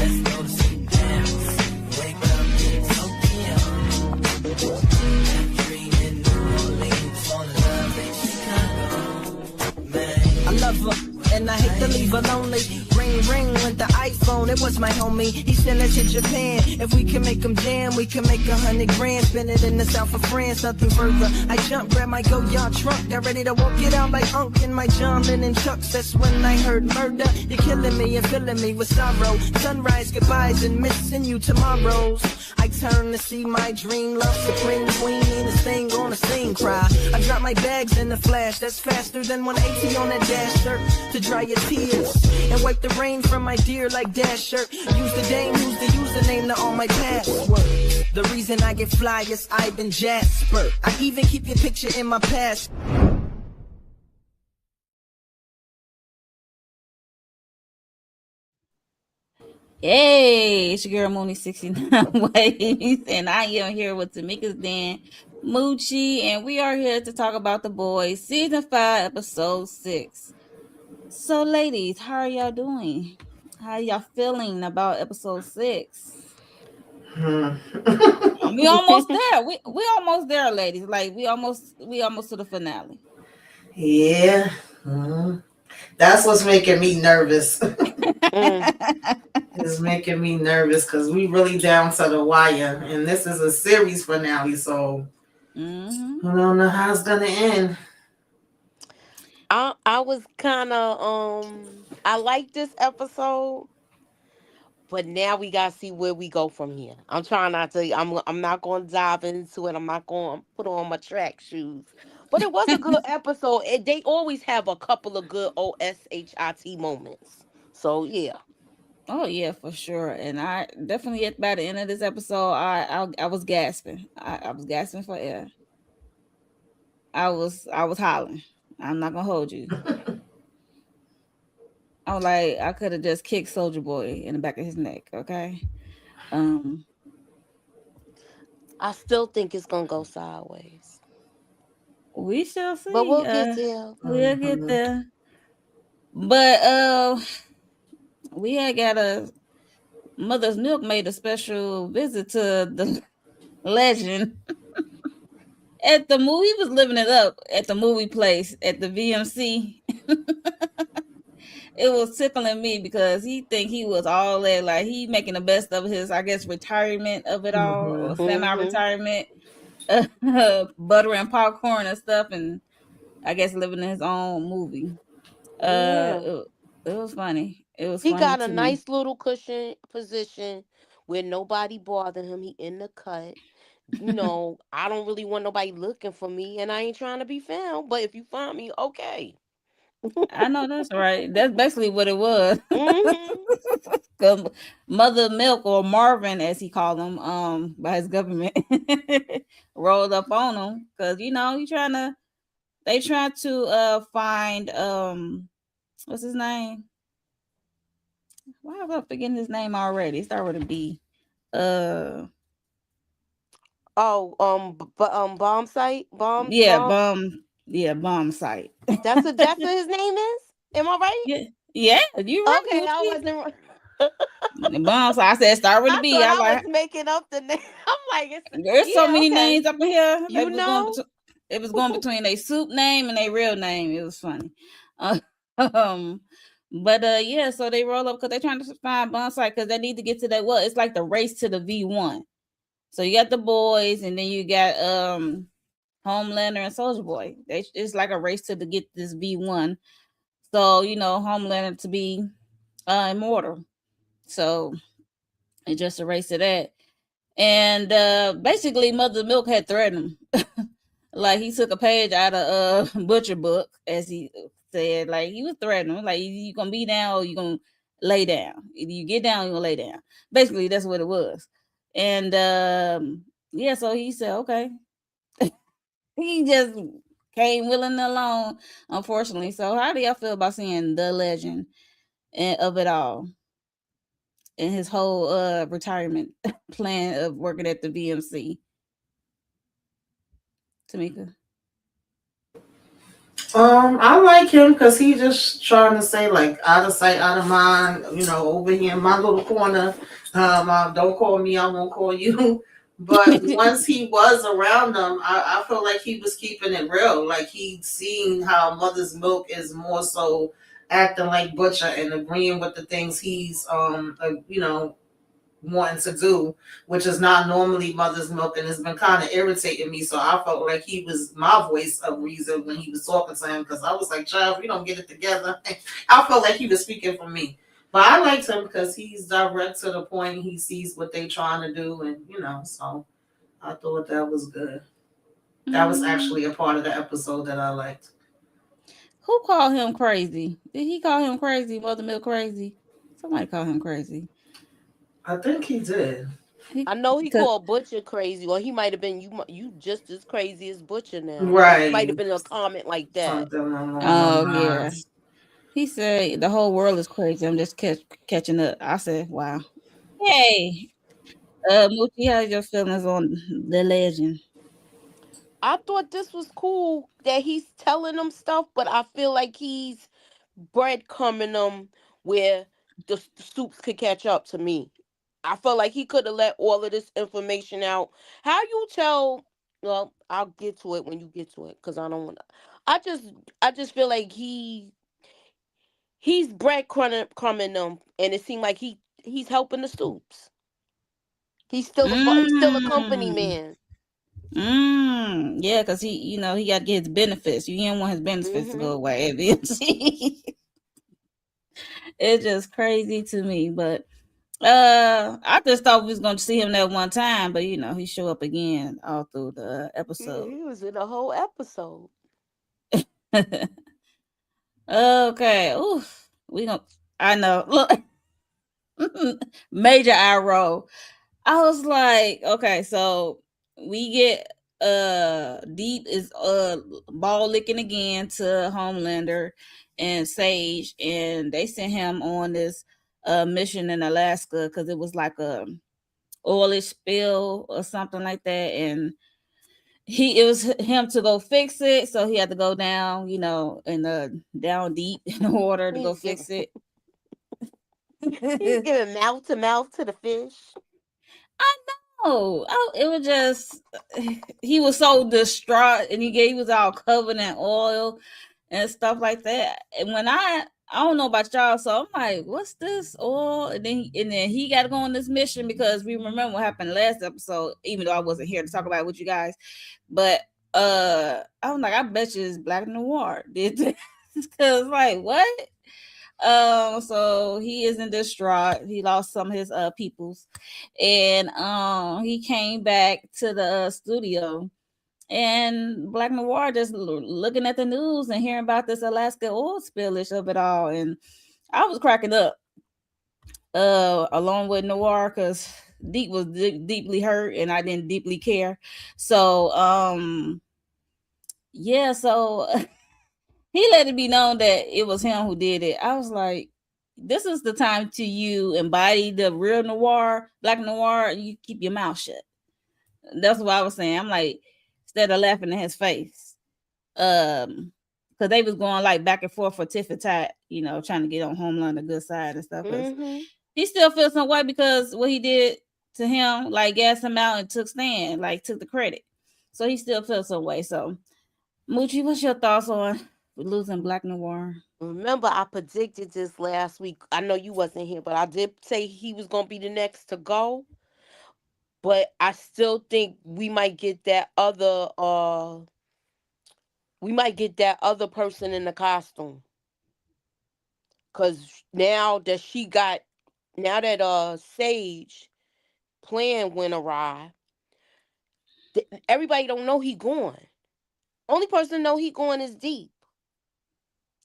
Let's go to sleep Paris. Wake up in Tokyo. Dream in New Orleans. Fall in love in Chicago. Man, I love her. And I hate to leave her lonely. Ring, ring with the iPhone, it was my homie. He said let's hit Japan. If we can make them jam, we can make 100 grand. Spend it in the south of France, nothing further. I jump, grab my go-yard trunk. Got ready to walk it out like Unc in my John Lennon chucks. That's when I heard murder. You're killing me and filling me with sorrow. Sunrise, goodbyes, and missing you tomorrows. I turn to see my dream love supreme queen. This thing gonna sing, cry. I drop my bags in the flash. That's faster than 180 on that dash shirt. To dry your tears and wipe the rain from my dear like dash shirt. Use the dame, use the username to all my passwords. The reason I get fly is Ivan Jasper. I even keep your picture in my past. Hey, it's your girl Mooney 69 Ways, and I am here with Tamika's Dan Moochie, and we are here to talk about The Boys, Season 5, Episode 6. So, ladies, how are y'all doing? How y'all feeling about Episode 6? We almost there. We almost there, ladies. Like we almost to the finale. Yeah. That's what's making me nervous. It's making me nervous because we really down to the wire, and this is a series finale, so I don't know how it's gonna end. I was kind of I like this episode, but now we gotta see where we go from here. I'm trying not to. I'm not going to dive into it. I'm not going to put on my track shoes. But it was a good episode. They always have a couple of good OSHIT moments. So yeah. Oh yeah, for sure. And I definitely by the end of this episode, I was gasping. I was gasping for air. I was hollering. I'm not gonna hold you. I was like, I could have just kicked Soldier Boy in the back of his neck. Okay. I still think it's gonna go sideways. We shall see. But we'll get there. We'll get there. But we had got a Mother's Milk made a special visit to the legend at the movie. He was living it up at the movie place at the VMC. It was tickling me because he think he was all that, like he making the best of his, I guess, retirement of it all, or semi-retirement, butter and popcorn and stuff, and I guess living in his own movie. It was funny. It was. He got a nice little cushion position where nobody bothered him. He in the cut. You know, I don't really want nobody looking for me, and I ain't trying to be found. But if you find me, okay. I know that's right. That's basically what it was. Mother Milk, or Marvin as he called him, by his government, rolled up on him because you know they trying to find what's his name? Why am I forgetting his name already? It started with a B. Bomb site. Bomb. Yeah, bomb site. That's what his name is. Am I right? Yeah, you right. Okay, I wasn't. The bomb site. I said start with a B. I was making up the name. I'm like, there's so many names up in here. You know, it was going between a soup name and a real name. It was funny. But yeah, so they roll up because they're trying to find bomb site because they need to get to that. Well, it's like the race to the V1. So you got the boys, and then you got Homelander and Soldier Boy. It's like a race to get this V1. So you know, Homelander to be immortal. So it's just a race to that. And basically, Mother Milk had threatened him. Like he took a page out of Butcher Book, as he said. Like he was threatening him. Like you gonna be down or you gonna lay down. Either you get down or you gonna lay down. Basically, that's what it was. And yeah, so he said, okay. He just came willing alone, unfortunately. So how do y'all feel about seeing the legend of it all and his whole retirement plan of working at the VMC? Tamika? I like him because he just trying to say like out of sight, out of mind. Over here in my little corner. Don't call me, I won't call you. But once he was around them, I felt like he was keeping it real. Like he'd seen how Mother's Milk is more so acting like Butcher and agreeing with the things he's wanting to do, which is not normally Mother's Milk, and it's been kind of irritating me. So I felt like he was my voice of reason when he was talking to him, because I was like, child, we don't get it together. I felt like he was speaking for me. But I liked him because he's direct to the point. He sees what they trying to do, and so I thought that was good. That was actually a part of the episode that I liked. Who called him crazy? Did he call him crazy? Mother Milk crazy? Somebody called him crazy. I think he did. I know he called Butcher crazy, or he might have been you just as crazy as Butcher now. Right. Might have been a comment like that. Yeah. He said the whole world is crazy. I'm just catching up. I said, wow. Hey, Moochie, how's your feelings on the legend? I thought this was cool that he's telling them stuff, but I feel like he's breadcrumbing them where the Supes could catch up to me. I felt like he could have let all of this information out. How you tell? Well, I'll get to it when you get to it, because I don't want to. I just feel like he's breadcrumbing them, and it seemed like he's helping the Supes. He's still a company man. Yeah, because he got to get his benefits. You don't want his benefits to go away. It's just crazy to me, but I just thought we was going to see him that one time, but he show up again all through the episode. He was in the whole episode. Okay. Oof. I know. Look. Major eye roll. I was like, okay, so we get Deep is ball licking again to Homelander and Sage, and they sent him on this mission in Alaska because it was like a oilish spill or something like that, and it was him to go fix it, so he had to go down, down deep in the water to go fix it. He's giving mouth to mouth to the fish. I know. It was just, he was so distraught, and he was all covered in oil and stuff like that. And when I don't know about y'all, so I'm like, what's this oil? And then he got to go on this mission, because we remember what happened last episode, even though I wasn't here to talk about it with you guys. But I'm like, I bet you it's Black Noir did this, because like, what? So he is in distraught. He lost some of his peoples, and he came back to the studio, and Black Noir just looking at the news and hearing about this Alaska oil spillage of it all, and I was cracking up along with Noir, because Deep was deeply hurt and I didn't deeply care. So yeah, so he let it be known that it was him who did it. I was like, this is the time to you embody the real Noir, Black Noir, you keep your mouth shut. That's what I was saying. I'm like, instead of laughing in his face, because they was going like back and forth for tit for tat, trying to get on Homeland the good side and stuff. He still feels some way because what he did to him, like gassed him out and took the credit. So he still feels some way. So, Moochie, what's your thoughts on losing Black Noir? Remember, I predicted this last week. I know you wasn't here, but I did say he was going to be the next to go. But I still think we might get that other person in the costume. Because now that Sage plan went awry, everybody don't know he gone. Only person know he going is Deep.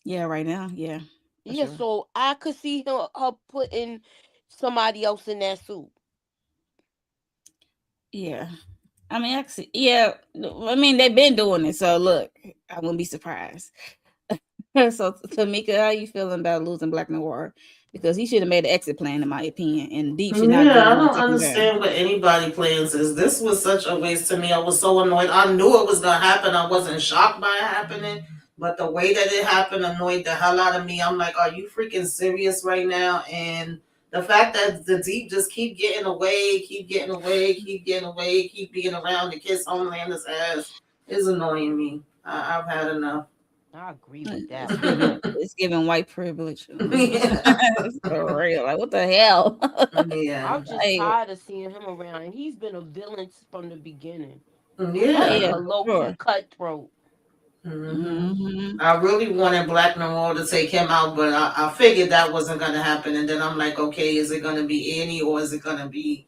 Yeah, right now, yeah. Yeah, sure. So I could see her putting somebody else in that suit. Yeah. I mean, actually, yeah. I mean, they've been doing it, so look, I wouldn't be surprised. So, Tamika, how you feeling about losing Black Noir? Because he should have made an exit plan, in my opinion. And Deep should not. Yeah, I don't understand what anybody plans is. This was such a waste to me. I was so annoyed. I knew it was gonna happen. I wasn't shocked by it happening, But the way that it happened annoyed the hell out of me. I'm like, are you freaking serious right now? And the fact that the Deep just keep getting away, keep being around to kiss Homelander's ass is annoying me. I've had enough. I agree with that. It's giving white privilege. Yeah. It's for real. Like, what the hell? Yeah. I'm just Like, tired of seeing him around, and he's been a villain from the beginning. Yeah. Like yeah, a low sure. key cutthroat. Mhm. I really wanted Black Noir to take him out, but I figured that wasn't going to happen. And then I'm like, okay, is it going to be Annie or is it going to be,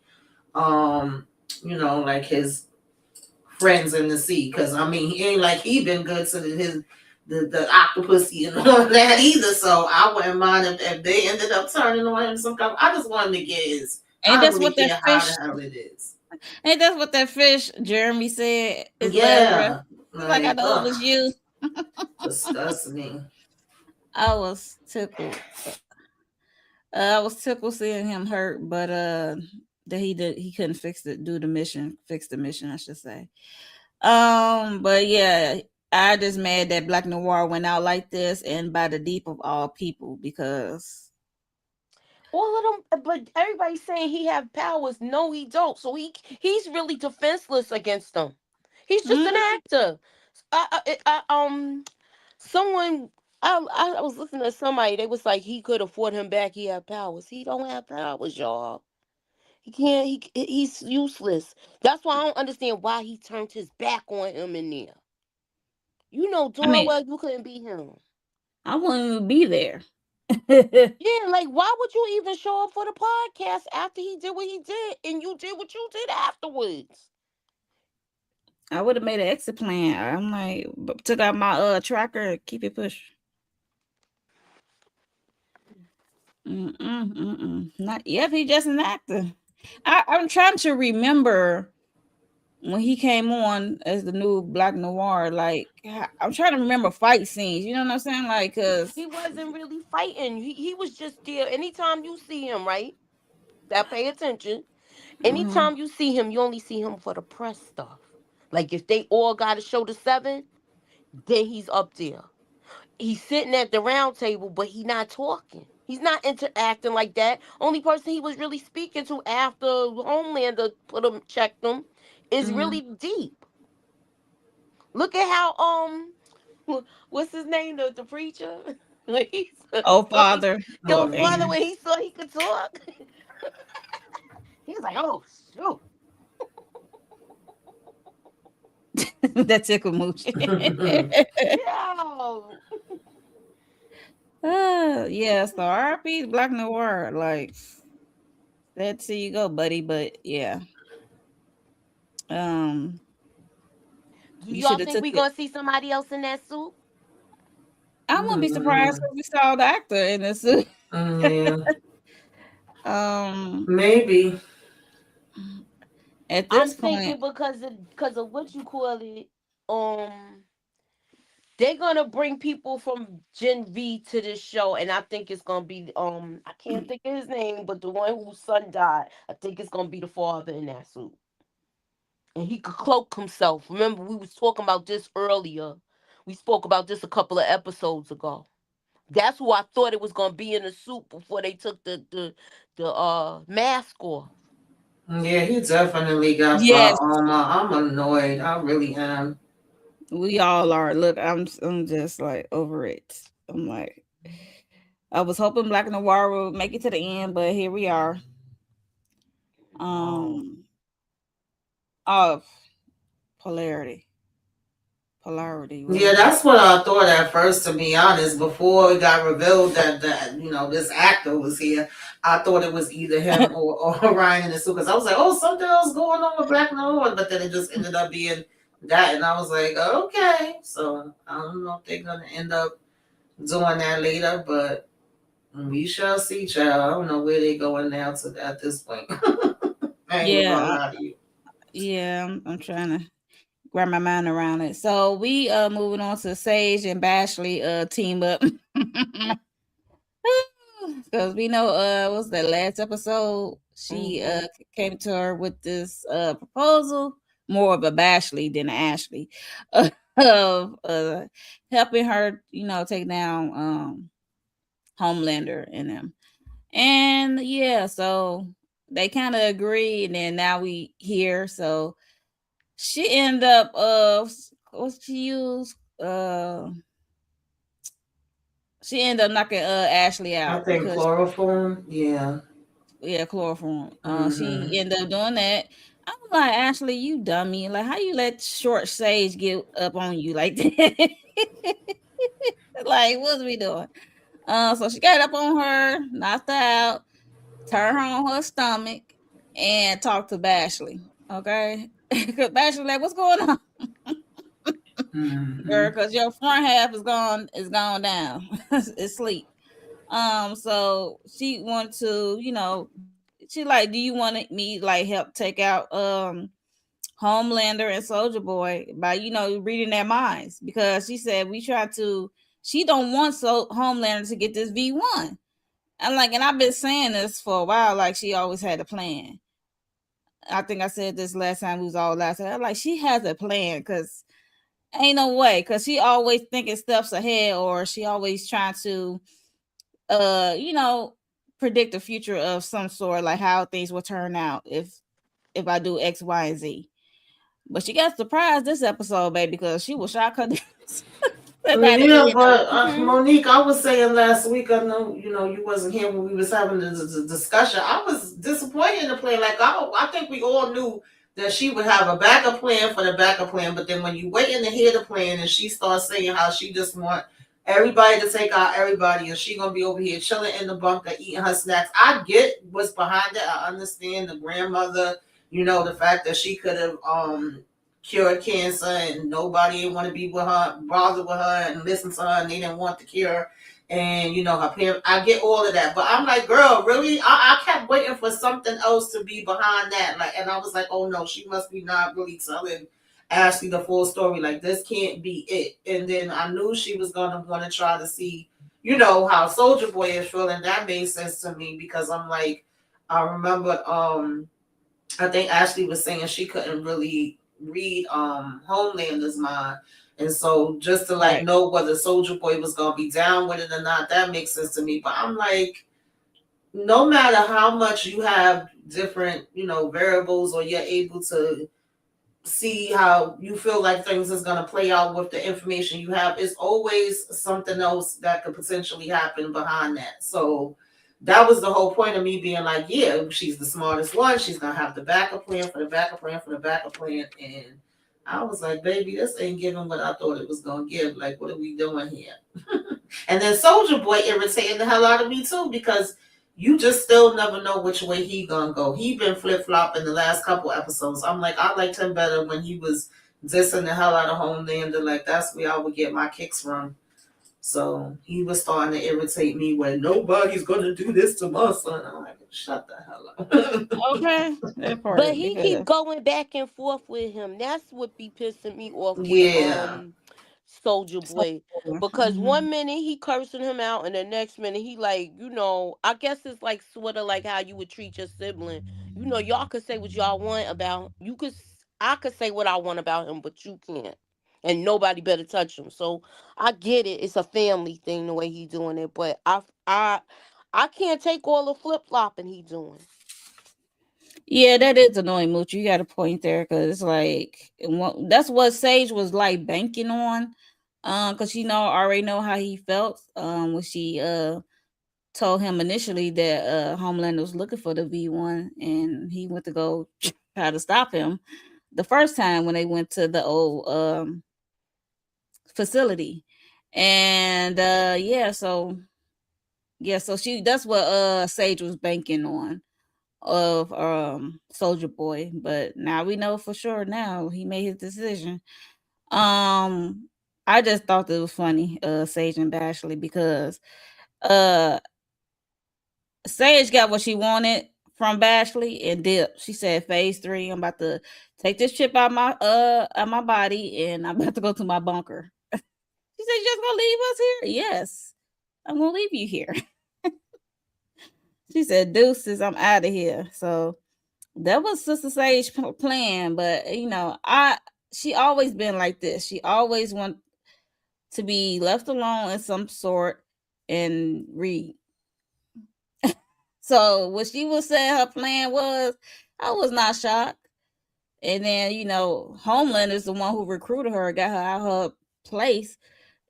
like his friends in the sea? Because I mean, he ain't like he been good to the octopusy and all that either. So I wouldn't mind if they ended up turning on him sometime. I just wanted to get his. Ain't I that's really what that care how fish? the hell it is. Ain't that's what that fish Jeremy said? His last breath. Yeah, Like I know it was you. disgusts me. I was tickled. I was tickled seeing him hurt, but that he couldn't fix the mission, I should say. But yeah, I just mad that Black Noir went out like this and by the Deep of all people, because All of them, but everybody's saying he have powers. No, he don't. So he's really defenseless against them. He's just an actor. Someone I was listening to somebody. They was like he could afford him back. He have powers. He don't have powers, y'all. He can't. He's useless. That's why I don't understand why he turned his back on him in there. You know darn well you couldn't beat him. I wouldn't even be there. Yeah, like why would you even show up for the podcast after he did what he did and you did what you did afterwards? I would have made an exit plan. I'm like, took out my tracker, keep it push. Not yet. He's just an actor. I'm trying to remember when he came on as the new Black Noir. Like, I'm trying to remember fight scenes. You know what I'm saying? Like, cause he wasn't really fighting. He was just there. Anytime you see him, right? That pay attention. Anytime you see him, you only see him for the press stuff. Like if they all got to show the 7, then he's up there. He's sitting at the round table, but he's not talking. He's not interacting like that. Only person he was really speaking to after Homelander checked him is really Deep. Look at how what's his name, the preacher? Father. Father, when he saw he could talk, he was like, "Oh shoot." That tickle mooch. Yeah, so RP Black Noir, like let's see you go, buddy. But yeah. Do y'all think we gonna see somebody else in that suit? I wouldn't be surprised if we saw the actor in the suit. Maybe. At this point, thinking because of what you call it, they're gonna bring people from Gen V to this show, and I think it's gonna be I can't think of his name, but the one whose son died. I think it's gonna be the father in that suit, and he could cloak himself. Remember, we was talking about this earlier. We spoke about this a couple of episodes ago. That's who I thought it was gonna be in the suit before they took the mask off. Yeah, he definitely got armor. I'm annoyed. I really am. We all are. Look, I'm just like over it. I'm like, I was hoping Black Noir would make it to the end, but here we are. Of polarity. Yeah, that's what I thought at first, to be honest. Before it got revealed that this actor was here, I thought it was either him or Ryan in the suit, because I was like, oh, something else going on with Black Noir, but then it just ended up being that, and I was like, okay. So I don't know if they're gonna end up doing that later, but we shall see, child. I don't know where they're going now at this point. Yeah, I'm trying to wrap my mind around it. So we moving on to Sage and Bashley team up. Because we know what's that last episode? She came to her with this proposal, more of a Bashley than Ashley. of helping her, take down Homelander and them. And yeah, so they kind of agree, and then now we here. So she ended up what she used she ended up knocking Ashley I out think because chloroform. Yeah. chloroform. Mm-hmm. She ended up doing that. I'm like, Ashley, you dummy. Like, how you let short Sage get up on you like that? Like, what's we doing? So she got up on her, knocked her out, turned her on her stomach, and talked to Bashley. Okay, because Bashley like, what's going on, Mm-hmm. girl? Because your front half is gone down. It's sleep. So she wanted to, she like, do you want me like help take out Homelander and Soldier Boy by reading their minds? Because she said she don't want Homelander to get this V1. I'm like, and I've been saying this for a while, like she always had a plan. I think I said this last time we was all last time. I'm like, she has a plan, because ain't no way, because she always thinking steps ahead, or she always trying to predict the future of some sort, like how things will turn out if I do X, Y, and Z. But she got surprised this episode, baby, because she was shocked her by the Yeah, end of but it. Mhm. Monique, I was saying last week, I know you wasn't here when we was having the discussion. I was disappointed in the plan. Like I think we all knew that she would have a backup plan for the backup plan, but then when you wait in to hear the plan and she starts saying how she just want everybody to take out everybody and she gonna be over here chilling in the bunker eating her snacks. I get what's behind it. I understand the grandmother, the fact that she could have cured cancer and nobody didn't want to be with her, bother with her and listen to her, and they didn't want the cure. And her parents, I get all of that, but I'm like, girl, really? I kept waiting for something else to be behind that. Like, and I was like, oh no, she must be not really telling Ashley the full story. Like, this can't be it. And then I knew she was gonna want to try to see, how Soldier Boy is feeling. That made sense to me because I'm like, I remember, I think Ashley was saying she couldn't really read Homelander's mind. And so just to like Right. know whether Soldier Boy was gonna be down with it or not, that makes sense to me. But I'm like, no matter how much you have different, variables, or you're able to see how you feel like things is going to play out with the information you have, it's always something else that could potentially happen behind that. So that was the whole point of me being like, yeah, she's the smartest one. She's going to have the backup plan for the backup plan for the backup plan. And I was like, baby, this ain't giving what I thought it was going to give. Like, what are we doing here? And then Soldier Boy irritating the hell out of me too, because you just still never know which way he gonna go. He been flip flopping the last couple episodes. I'm like, I liked him better when he was dissing the hell out of Homelander. Like, that's where I would get my kicks from. So he was starting to irritate me when nobody's gonna do this to my son. I'm like, shut the hell up. Okay. That part But he keep because going back and forth with him. That's what be pissing me off with Yeah. Soldier so, Boy. Because mhm. one minute he cursing him out and the next minute he like, I guess it's like sort of like how you would treat your sibling. Y'all could say what y'all want about I could say what I want about him, but you can't. And nobody better touch him. So I get it. It's a family thing the way he doing it, but I can't take all the flip flopping he doing. Yeah, that is annoying, Mooch. You got a point there, because it's like that's what Sage was like banking on, because she already know how he felt, when she told him initially that Homelander was looking for the V1, and he went to go try to stop him the first time when they went to the old facility. And so she that's what Sage was banking on of Soldier Boy. But now we know for sure, now he made his decision. I just thought it was funny, Sage and Bashley, because uh Sage got what she wanted from Bashley and dipped. She said, phase 3, I'm about to take this chip out my body, and I'm about to go to my bunker. She said, you just gonna leave us here? Yes, I'm gonna leave you here. She said, deuces, I'm out of here. So that was Sister Sage plan, but she always been like this. She always want to be left alone in some sort and read. So what she was saying her plan was, I was not shocked. And then, Homeland is the one who recruited her, got her out her place.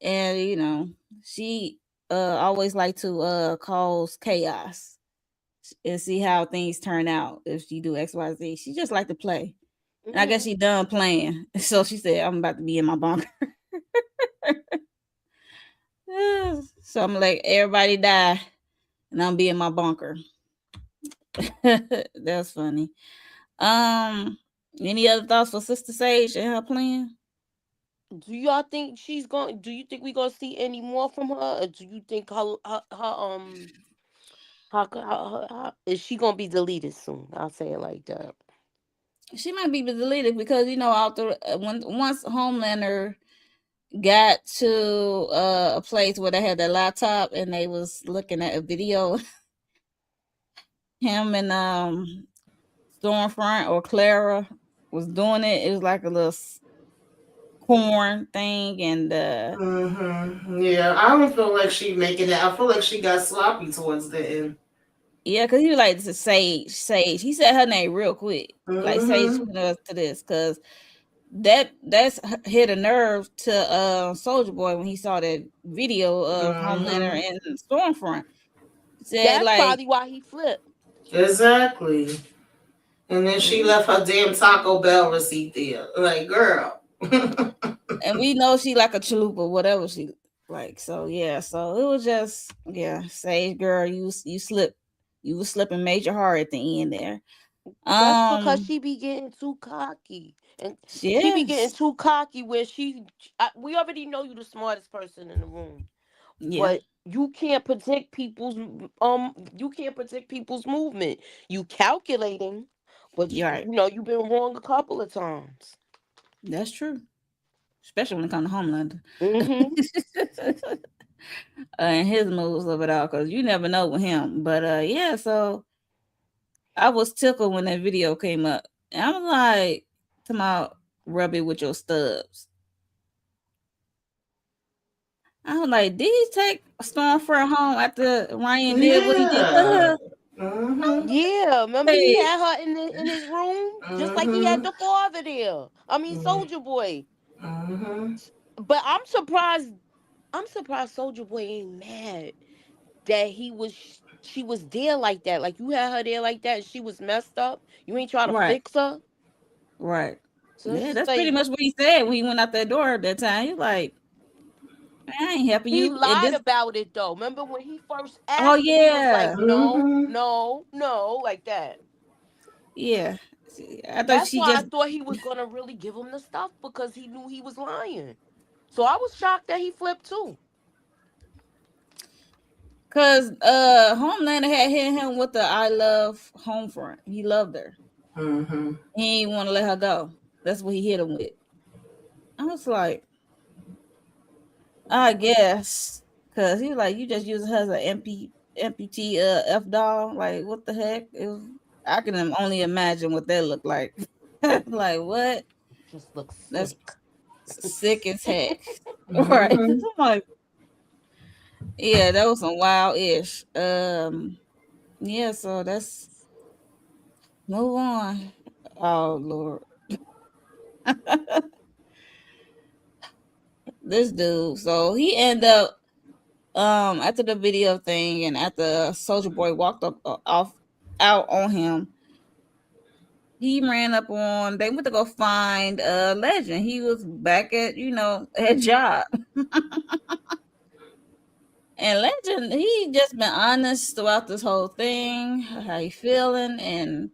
And, she always like to cause chaos and see how things turn out if she do XYZ. She just like to play. And I guess she done playing. So she said, I'm about to be in my bunker. So I'm like, everybody die. And I'm be in my bunker. That's funny. Any other thoughts for Sister Sage and her plan? Do y'all think do you think we gonna see any more from her? Or do you think her is she gonna be deleted soon? I'll say it like that. She might be deleted because after once Homelander got to a place where they had their laptop and they was looking at a video, him and Stormfront or Clara was doing it. It was like a little corn thing, and yeah, I don't feel like she making it. I feel like she got sloppy towards the end. Yeah, because he was like, Sage. He said her name real quick. Like, Sage us to this, because that's hit a nerve to Soldier Boy when he saw that video of Homelander and Stormfront. That's probably why he flipped. Exactly. And then she left her damn Taco Bell receipt there. Like, girl. And we know she like a chalupa, whatever she like. So yeah, so it was just Sage girl, you slipped. You was slipping major hard at the end there. That's because she be getting too cocky. And she be getting too cocky where we already know you the smartest person in the room. Yeah. But you can't predict people's movement. You calculating, but you've been wrong a couple of times. That's true. Especially when it comes to Homelander. And his moves of it all, because you never know with him. But so I was tickled when that video came up. And I was like, come out, rub it with your stubs. I was like, did he take Stormfront home after Ryan did what he did to her? Yeah, remember he had her in his room, just like he had the father there. I mean, Soldier Boy. But I'm surprised Soldier Boy ain't mad that she was there like that. Like, you had her there like that and she was messed up. You ain't trying to fix her. Right. So that's pretty much what he said when he went out that door at that time. He's like, I ain't helping you. He lied about it though. Remember when he first asked? He was like, no, like that. Yeah. I thought he was gonna really give him the stuff because he knew he was lying. So I was shocked that he flipped too. Cause Homelander had hit him with the I love Homefront. He loved her. He didn't want to let her go. That's what he hit him with. I was like, I guess, cause he was like, you just use her as an amputee F doll. Like, what the heck? I can only imagine what that looked like. Like, what? Just looks sick. That's sick as heck. Right. I'm like, yeah, that was some wild-ish. Yeah, so that's move on. Oh Lord. This dude, so he ended up after the video thing and after Soldier Boy walked out on him, he ran up on, they went to go find Legend. He was back at job. And Legend, he just been honest throughout this whole thing, how he feeling, and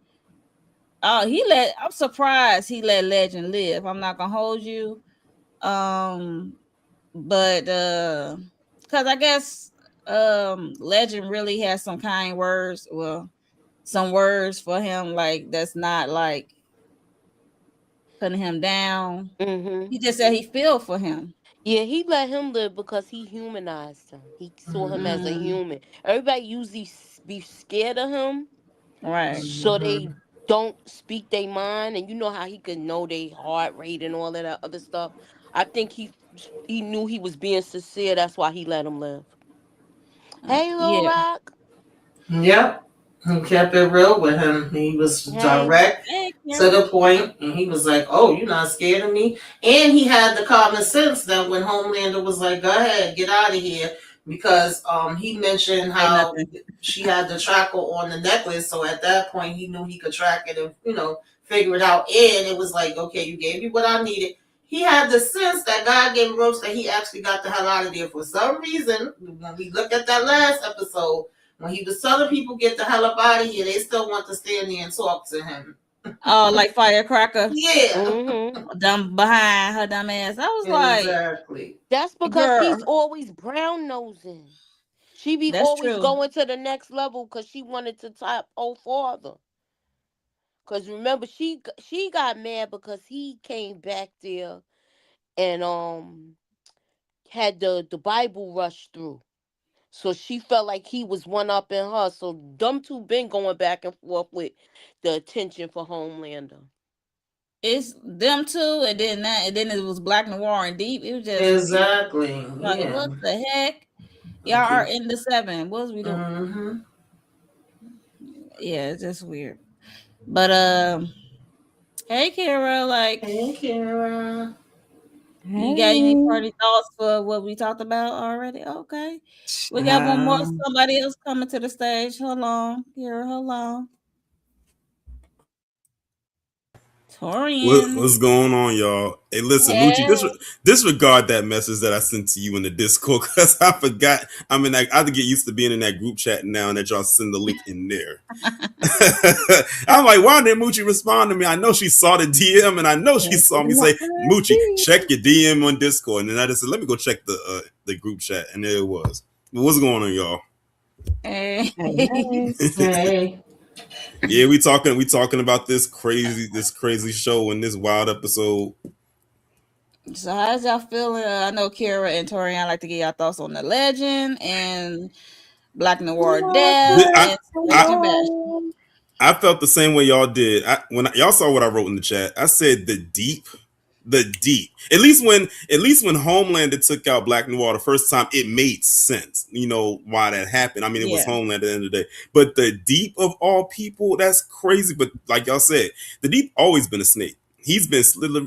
I'm surprised he let Legend live. I'm not gonna hold you. But because I guess Legend really has some kind words, some words for him, like that's not like putting him down. He just said he feel for him. Yeah, he let him live because he humanized him. He saw him as a human. Everybody usually be scared of him, right? So they don't speak their mind, and you know how he could know their heart rate and all of that other stuff. I think he knew he was being sincere. That's why he let him live. Hey, Lil Yeah. Rock. Yep. He kept it real with him. He was Hey. direct Hey, to Karen. the point, and he was like, "Oh, you're not scared of me." And he had the common sense that when Homelander was like, "Go ahead, get out of here," because he mentioned Say how nothing. she had the tracker on the necklace, so at that point he knew he could track it and figure it out. And it was like, okay, you gave me what I needed. He had the sense that God gave Roach that he actually got the hell out of there. For some reason, when we look at that last episode, when he was telling people get the hell up out of here, they still want to stand there and talk to him. Oh, like Firecracker. Yeah. Dumb behind her dumb ass. I was Exactly. That's because girl. she's always brown nosing. She be That's always true. going to the next level because she wanted to top old father. Because remember, she got mad because he came back there and had the Bible rushed through. So she felt like he was one up in her. So them two been going back and forth with the attention for Homelander. It's them two, and then it was Black Noir and Deep. It was just Exactly. like, Yeah. what the heck? Y'all are in the 7. What was we doing? Mm-hmm. Yeah, it's just weird. But hey Kara, like, Hey, Kara. you got any party thoughts for what we talked about already? Okay. We got one more somebody else coming to the stage. Hold on. Kara, hold on. Torian. What's going on, y'all? Hey, listen, Moochie, disregard that message that I sent to you in the Discord because I forgot. I have to get used to being in that group chat now and that y'all send the link in there. I'm like, why didn't Moochie respond to me? I know she saw the DM and I know she saw me say, Moochie, check your DM on Discord. And then I just said, let me go check the group chat. And there it was. But what's going on, y'all? Hey. Hey. Yeah, we talking about this crazy show and this wild episode. So how's y'all feeling? I know Kara and Torian like to get y'all thoughts on the Legend and Black Noir Death. I felt the same way y'all did. When y'all saw what I wrote in the chat, I said the deep. At least when Homelander took out Black Noir the first time, it made sense. You know why that happened. I mean, it was Homelander at the end of the day. But the Deep of all people, that's crazy. But like y'all said, the Deep always been a snake. He's been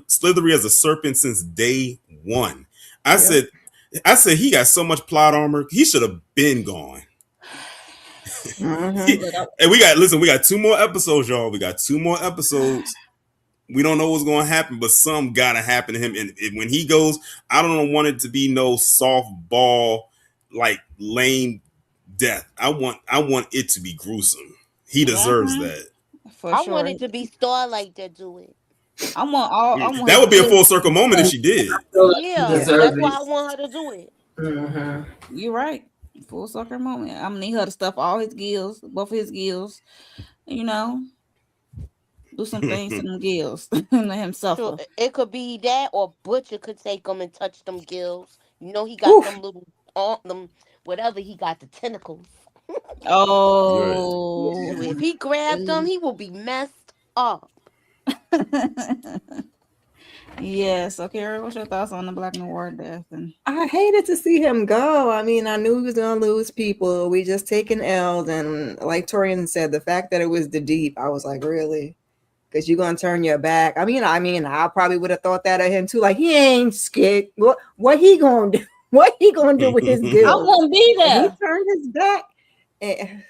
slithery as a serpent since day one. I said he got so much plot armor. He should have been gone. And we got 2 more episodes, y'all. We got 2 more episodes. We don't know what's going to happen, but some gotta happen to him. And when he goes, I don't want it to be no softball, like lame death. I want it to be gruesome. He deserves that. I want it to be Starlight that do it. I want that would be a full circle moment if she did. Yeah, that's why I want her to do it. Mm-hmm. You're right. Full circle moment. I'm gonna need her to stuff all his gills, both his gills. You know. Do some things to them gills. Let him suffer. Sure, it could be that, or Butcher could take them and touch them gills. You know, he got them little them whatever. He got the tentacles. Oh, if he grabbed them, he will be messed up. Yes. Okay, what's your thoughts on the Black Noir death? And I hated to see him go. I mean, I knew he was gonna lose people. We just taken L's, and like Torian said, the fact that it was the Deep, I was like, really? Because you're gonna turn your back. I mean, I probably would have thought that of him too. Like, he ain't scared. What he gonna do? What he gonna do with his gills? I won't be there. He turned his back. And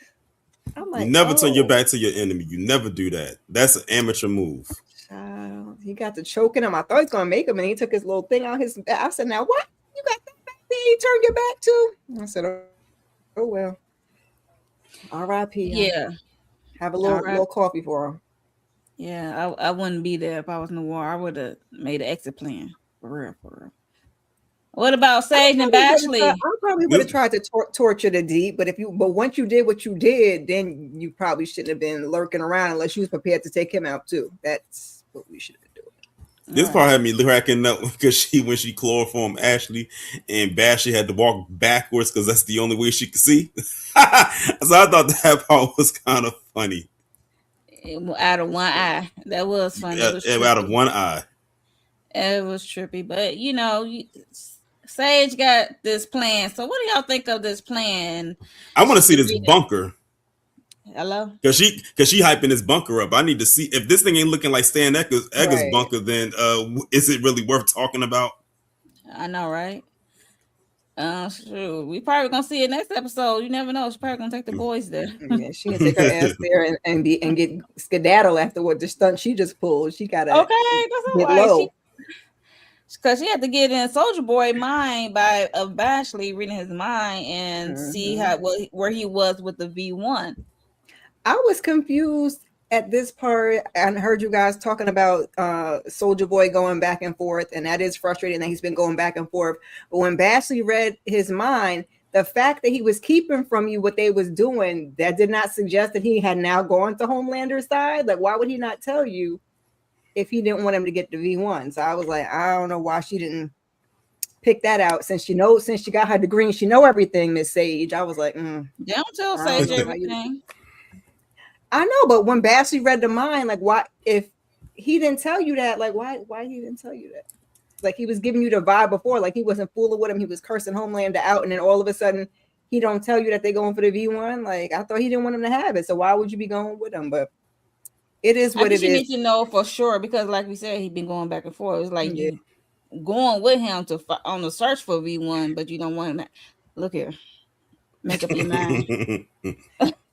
I'm like, you never turn your back to your enemy. You never do that. That's an amateur move. Child, he got to choking him. I thought he was gonna make him, and he took his little thing out his back. I said, "Now what? You got that back there? You turned your back too?" I said, "Oh well." R.I.P. Yeah. Have a little coffee for him. Yeah, I wouldn't be there if I was Noir. I would have made an exit plan for real. What about Sage and Bashley? I probably would have tried to torture the Deep, but once you did what you did, then you probably shouldn't have been lurking around unless you was prepared to take him out too. That's what we should have been doing. This part had me cracking up because when she chloroformed Ashley and Bashley had to walk backwards because that's the only way she could see. So I thought that part was kind of funny. out of one eye. That was funny. It was out of trippy. one eye. It was trippy, but Sage got this plan. So what do y'all think of this plan? I want to see this bunker. Hello? Cause she hyping this bunker up. I need to see if this thing ain't looking like Stan Edgar's Right. bunker. Then is it really worth talking about? I know, right? Sure. We probably gonna see it next episode. You never know. She's probably gonna take the boys there. Yeah, she can take her ass there and get skedaddle after what the stunt she just pulled. She gotta Okay, that's all get right. low. Because she had to get in Soldier Boy mind of Bashley reading his mind and see where he was with the V1. I was confused at this part and heard you guys talking about Soldier Boy going back and forth, and that is frustrating that he's been going back and forth. But when Bashley read his mind, the fact that he was keeping from you what they was doing, that did not suggest that he had now gone to Homelander's side. Like, why would he not tell you if he didn't want him to get the V1? So I was like, I don't know why she didn't pick that out, since she got her degree and she know everything, Miss Sage. I was like, Don't tell Sage everything. I know, but when Bashley read the mind, like, why, if he didn't tell you that, like, why he didn't tell you that? Like, he was giving you the vibe before, like he wasn't fooling with him, he was cursing Homelander out, and then all of a sudden he don't tell you that they're going for the V1. Like, I thought he didn't want him to have it, so why would you be going with him? But it is what it is. You need to know for sure, because like we said, he's been going back and forth. It's like you going with him on the search for V1, but you don't want him to look here. Make up your mind.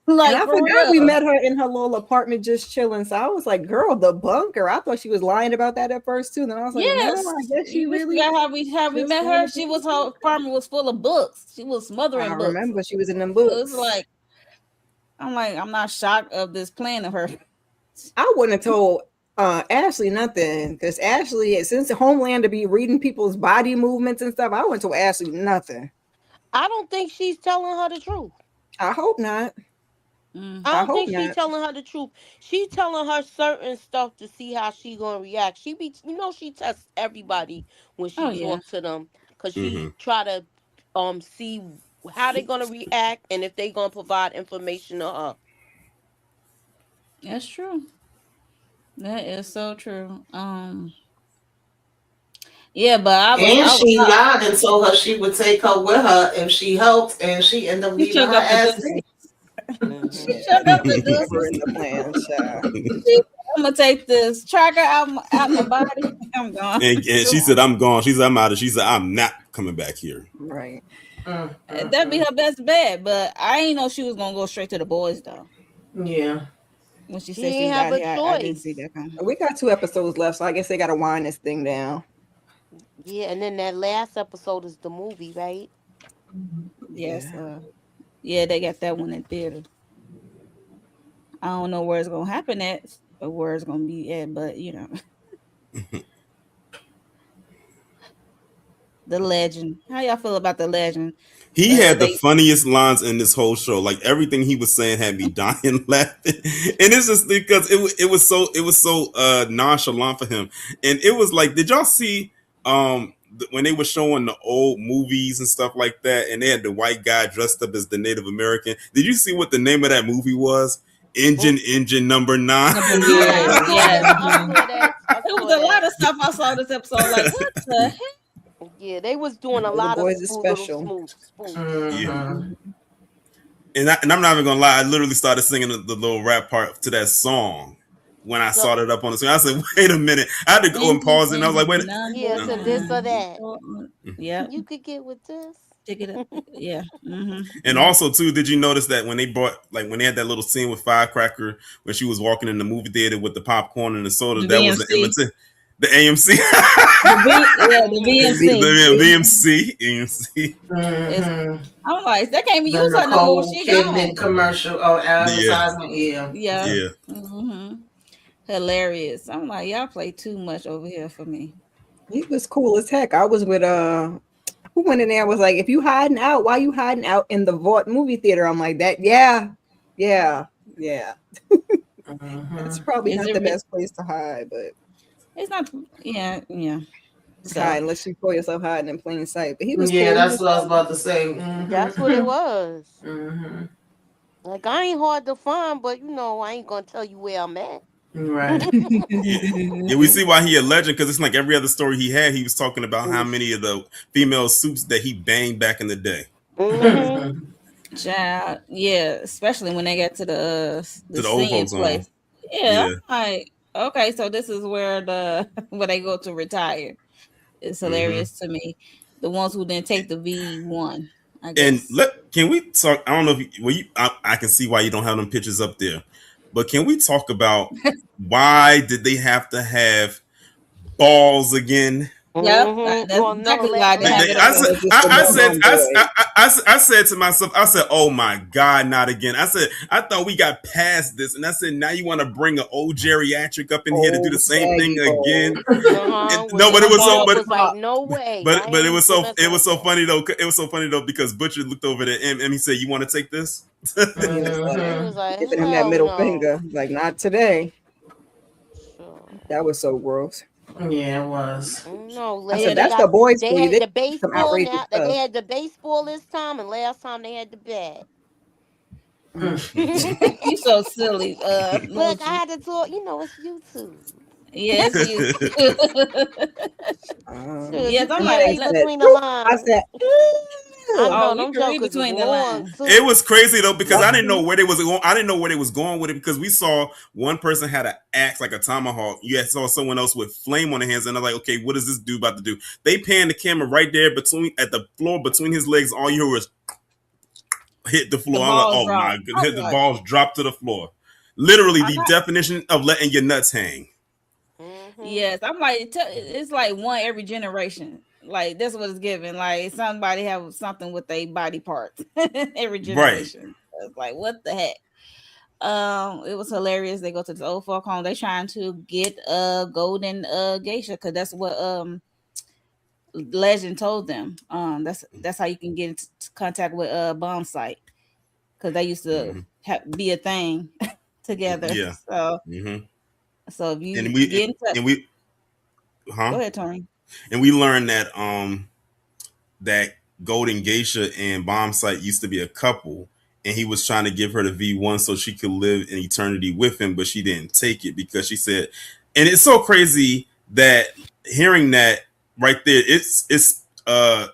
Like, and I forgot we met her in her little apartment just chilling. So I was like, girl, the bunker. I thought she was lying about that at first too. Then I was like, yes. No, I guess she really got how we met her. She was, her apartment was full of books. She was smothering books. I remember she was in them books. It was like, I'm not shocked of this plan of her. I wouldn't have told Ashley nothing, because Ashley, since Homelander be reading people's body movements and stuff, I wouldn't tell Ashley nothing. I don't think she's telling her the truth. I hope not. I don't think she's telling her the truth. She's telling her certain stuff to see how she gonna react. She tests everybody when she talks to them, because she try to see how they gonna react and if they gonna provide information to her. That's true. That is so true. Yeah, but she lied and told her she would take her with her if she helped, and she ended up leaving her ass. She shut up the plan. I'm gonna take this tracker out my body. I'm gone. And she said, "I'm gone." She said, "I'm out." She said, "I'm not coming back here." Right. That'd be her best bet. But I ain't know she was gonna go straight to the boys though. Yeah. When she said she didn't have a choice. I didn't see that coming. We got 2 episodes left, so I guess they gotta wind this thing down. Yeah, and then that last episode is the movie, right? Yes. Yeah, they got that one in theater. I don't know where it's gonna happen at, or where it's gonna be at, but the legend. How y'all feel about the legend? He had the funniest lines in this whole show. Like, everything he was saying had me dying laughing, and it's just because it was so nonchalant for him. And it was like, did y'all see when they were showing the old movies and stuff like that, and they had the white guy dressed up as the Native American? Did you see what the name of that movie was? Engine number 9. Yeah. It was a lot of stuff I saw this episode. Like, what the heck? Yeah, they was doing a lot of special. Yeah. And I'm not even gonna lie, I literally started singing the little rap part to that song when I saw it up on the screen. I said, wait a minute. I had to go and pause it, and I was like, wait a minute. Yeah, to this or that. Yeah. You could get with this. Pick it up. Yeah. Mm-hmm. And also too, did you notice that when they had that little scene with Firecracker when she was walking in the movie theater with the popcorn and the soda, that was the imitation. The AMC. the VMC. I'm like, that can't be used on no more. She gone. Commercial or advertisement. Yeah. Mm-hmm. Hilarious. I'm like, y'all play too much over here for me. He was cool as heck. I was with who went in there and was like, if you hiding out, why you hiding out in the Vought movie theater? I'm like, that, yeah. It's probably not the best place to hide, but it's not. Yeah. Hide unless you call yourself hiding in plain sight. But he was cool. That's what I was about to say. That's what it was. Like I ain't hard to find, but I ain't gonna tell you where I'm at. Right. Yeah, we see why he a legend because it's like every other story he had. He was talking about how Oof. many of the female suits that he banged back in the day Mhm. Child, yeah, especially when they get to to the the old senior folks home. place. Yeah, Yeah. I'm like, okay, so this is where where they go to retire. It's hilarious to me. The ones who didn't take the V1, I And guess. can we talk? I don't know if I can see why you don't have them pictures up there, but can we talk about why did they have to have balls again? Yep, Mhm. that's Well, no, exactly why I didn't have it up I That there. said, was just for the homeboy. I said to myself, I said, "Oh my God, not again!" I said, "I thought we got past this," and I said, "Now you want to bring an old geriatric up in here to do the Old same thing saggy ball. again?" No, When but it my was so, mom but was like, "No way, I but it ain't was so messing with that." funny though. It was so funny though because Butcher looked over at him and he said, "You want to take this?" He was He like was like, giving him that "Hell middle no." finger. Like, not today. Sure. That was so gross. Yeah, it was. No, I Yeah, said, they that's they the got boys they for you. had They the do some baseball outrageous now. stuff. They had the baseball this time, and last time they had the bat. you so silly, Look, I Moji. had to talk. It's YouTube. Yes, you. Sure, Yes, you I'm And like, then can't they read look, said, between the "Ooh." I lines. said, I "Ew." oh, know you them can read jokers is between the long lines. It too. was crazy though because I didn't know Mhm. where they was going. I didn't know where they was going with it because we saw one person had an axe like a tomahawk. You had saw someone else with flame on their hands, and I'm like, okay, what is this dude about to do? They panned the camera right there between at the floor between his legs. All you heard was hit the The floor. I'm like, balls oh drop. my I goodness, was the like, balls dropped to the floor. Literally, I the got, definition of letting your nuts hang. Hmm. yes, I'm like, it's like one every generation. Like that's what it's given. Like somebody have something with their body parts every Right. generation. It's like what the heck. It was hilarious. They go to the old folk home. They trying to get a golden geisha because that's what Legend told them. That's how you can get into contact with bomb site because they used to Mm-hmm. be a thing together. Yeah. So Mm-hmm. so if you And we get in touch, and we huh go ahead, Tony. and we learned that Golden Geisha and Bomb Sight used to be a couple, and he was trying to give her the V1 so she could live in eternity with him, but she didn't take it because she said, and it's so crazy that hearing that right there, it's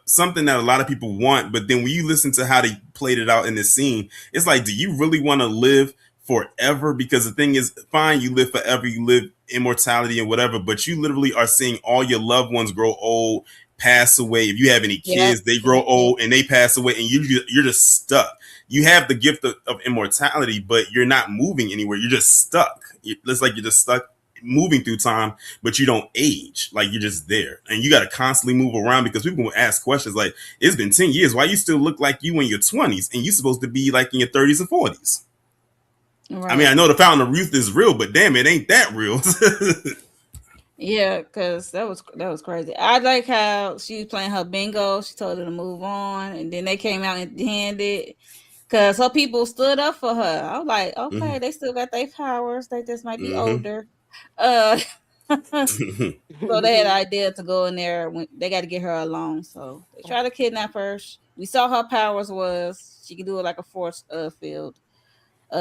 something that a lot of people want, but then when you listen to how they played it out in this scene, it's like, do you really want to live forever? Because the thing is, fine, you live forever, you live immortality and whatever, but you literally are seeing all your loved ones grow old, pass away. If you have any Yeah. kids, they grow old and they pass away, and you're just stuck. You have the gift of immortality, but you're not moving anywhere. You're just stuck. It's like you're just stuck moving through time, but you don't age. Like you're just there, and you got to constantly move around because people will ask questions like, "It's been 10 years. Why you still look like you in your 20s, and you supposed to be like in your 30s and 40s?" Right. I mean, I know the fountain of youth is real, but damn, it ain't that real. Yeah, because that was crazy. I like how she was playing her bingo. She told her to move on, and then they came out and handed because her people stood up for her. I was like, okay, they still got their powers. They just might be Mm-hmm. older. Uh, so they had an idea to go in there when they got to get her alone. So they tried to kidnap her. We saw her powers was she could do it like a force field.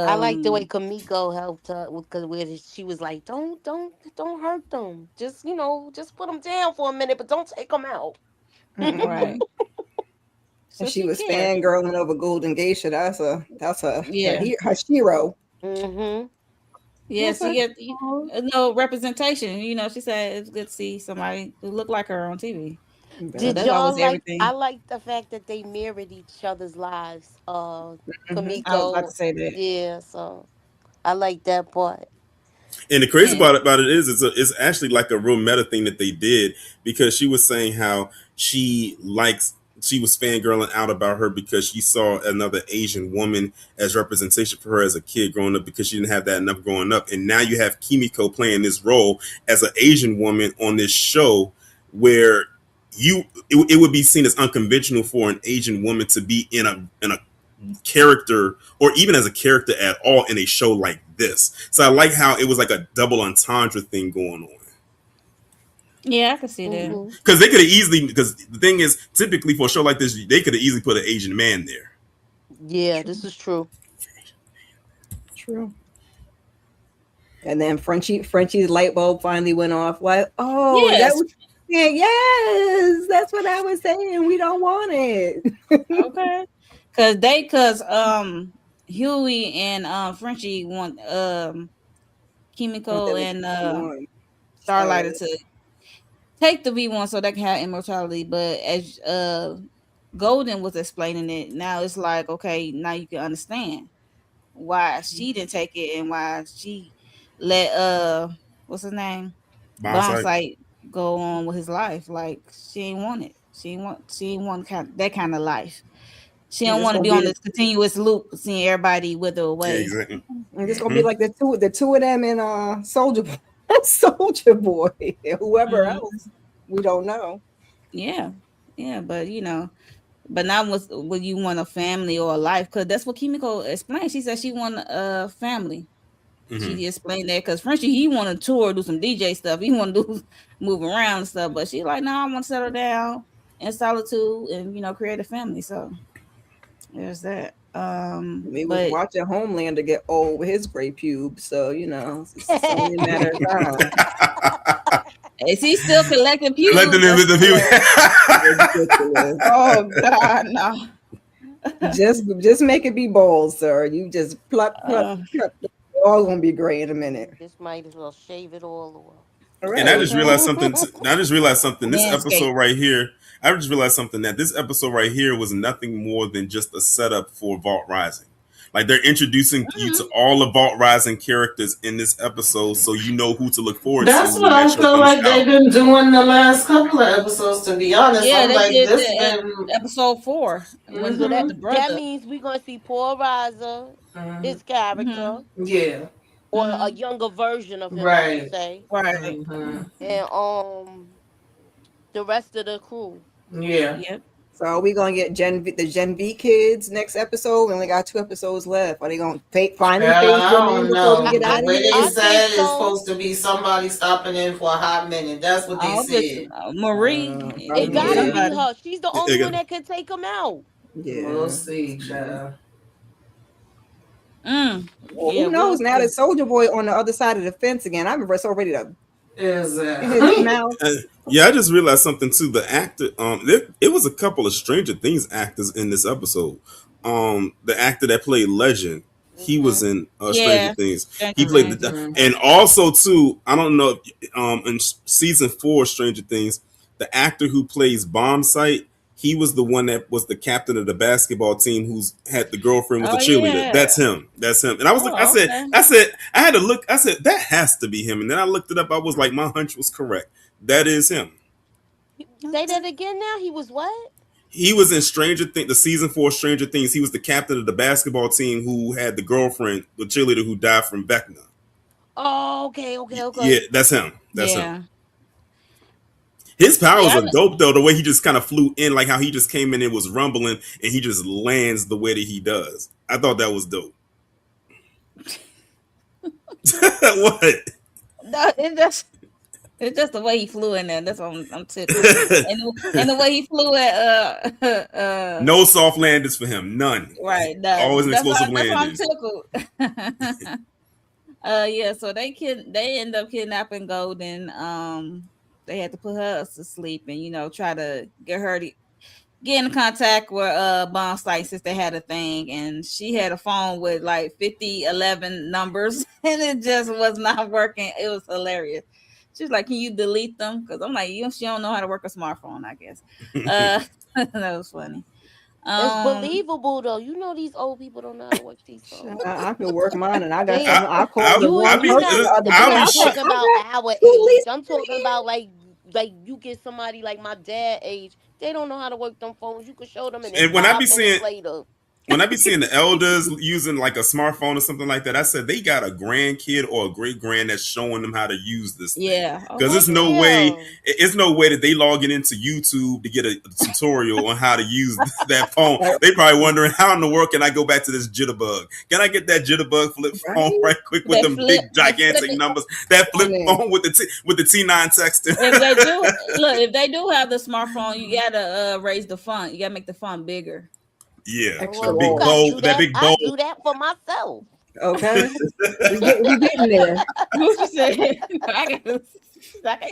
I like the way Um, Kamiko helped her because where she was like, don't hurt them. Just put them down for a minute, but don't take them out. right. And So she she was cared. fangirling over Golden Geisha. That's her Yeah. her hero. Mm-hmm. Yeah, That's she her get hero. no representation. She said it's good to see somebody who looked like her on TV. So Did that's Very. always y'all like? I everything. like the fact that they mirrored each other's lives. Mhm. I was about to Kamiko, say that. yeah. So I like that part. And the crazy And about it is, it's actually like a real meta thing that they did because she was saying how she was fangirling out about her because she saw another Asian woman as representation for her as a kid growing up because she didn't have that enough growing up. And now you have Kimiko playing this role as an Asian woman on this show where it would be seen as unconventional for an Asian woman to be in a character or even as a character at all in a show like this. So I like how it was like a double entendre thing going on. yeah, I can see that. Hmm. Because they could have easily, because the thing is, typically for a show like this, they could have easily put an Asian man there. Yeah, this is true. True. And then Frenchie's light bulb finally went off. Like, oh, Yes. that was yes, that's what I was saying. We don't want it. Okay. Cause Huey and Frenchie want Kimiko and Starlighter to take the V1 so they can have immortality. But as Golden was explaining it, now it's like, okay, now you can understand why she didn't take it and why she let what's his name? Bonsai go on with his life. Like she ain't want it. She ain't want that kind of life. She don't want to be on this continuous loop, seeing everybody wither away. Yeah, exactly. And it's gonna be like the two of them and Soldier Boy, and whoever else we don't know. Yeah, but but not when you want a family or a life, because that's what Kimiko explained. She said she want a family. She explained that because Frenchie, he want to tour, do some DJ stuff. He want to move around and stuff, but she like, no, I want to settle down in solitude and create a family. So there's that. We was watching Homelander get old with his gray pubes, so it's only a matter of time. Is he still collecting pubes? Collecting them with the pubes. Oh God, no! Just make it be bald, sir. You just pluck. They're all gonna be gray in a minute. Just might as well shave it all off. Right. And I just realized something. This episode right here. I just realized something that this episode right here was nothing more than just a setup for Vault Rising. Like they're introducing you to all the Vault Rising characters in this episode, so you know who to look forward to. That's what I feel like they've been doing the last couple of episodes. To be honest, yeah, I'm they like did this episode 4. That means we're gonna see Paul Reiser, his character, yeah, or a younger version of him, right? I should say, right, and the rest of the crew. Yeah. Yep. So are we gonna get the Gen V kids next episode? We only got 2 episodes left. Are they gonna finally I don't know. We get out The of way here? they said it's supposed to be somebody stopping in for a hot minute. That's what they said. Marie. It gotta be her. She's the only one that can take them out. Yeah, we'll see, child. Well, who knows? Now that Soldier Boy on the other side of the fence again, I'm so ready to. His mouth. Yeah, I just realized something too. The actor, it was a couple of Stranger Things actors in this episode. The actor that played Legend, he was in Stranger Things. He played and also too. I don't know. In season 4 of Stranger Things, the actor who plays Bombsight, he was the one that was the captain of the basketball team who's had the girlfriend with the cheerleader. Yeah. That's him. And I was I said, I had to look. I said that has to be him. And then I looked it up. I was like, my hunch was correct. That is him. Say that again. Now he was what? He was in Stranger Things, the season 4 Stranger Things. He was the captain of the basketball team who had the girlfriend, the cheerleader who died from Vecna. Oh, okay. Yeah, that's him. That's him. His powers are dope though. The way he just kind of flew in, like how he just came in and was rumbling, and he just lands the way that he does. I thought that was dope. What? No, it's just the way he flew in there. That's what I'm tickled. and the way he flew at no soft landings for him. None. Right. Always an explosive landing. That's why I'm tickled. Yeah. So they end up kidnapping Golden. They had to put her to sleep and try to get her to get in contact with Bombsight since they had a thing, and she had a phone with like 11 numbers and it just was not working. It was hilarious. She's like, can you delete them? Because I'm like, she don't know how to work a smartphone, I guess. That was funny. It's believable though. These old people don't know how to work these phones. I can work mine, and I got. I'm talking about our age. I'm talking about like you get somebody like my dad age. They don't know how to work them phones. You can show them, and when I be seeing the elders using like a smartphone or something like that, I said they got a grandkid or a great grand that's showing them how to use this thing. Yeah, because it's no way that they log it into YouTube to get a tutorial on how to use that phone. They probably wondering how in the world can I go back to this Jitterbug? Can I get that Jitterbug flip phone right quick with them big gigantic numbers? That flip phone with the T9 texting. If they do have the smartphone, you gotta raise the font. You gotta make the font bigger. Yeah, big bold. That big bold. I do that for myself. Okay, we getting there. What you said? I can't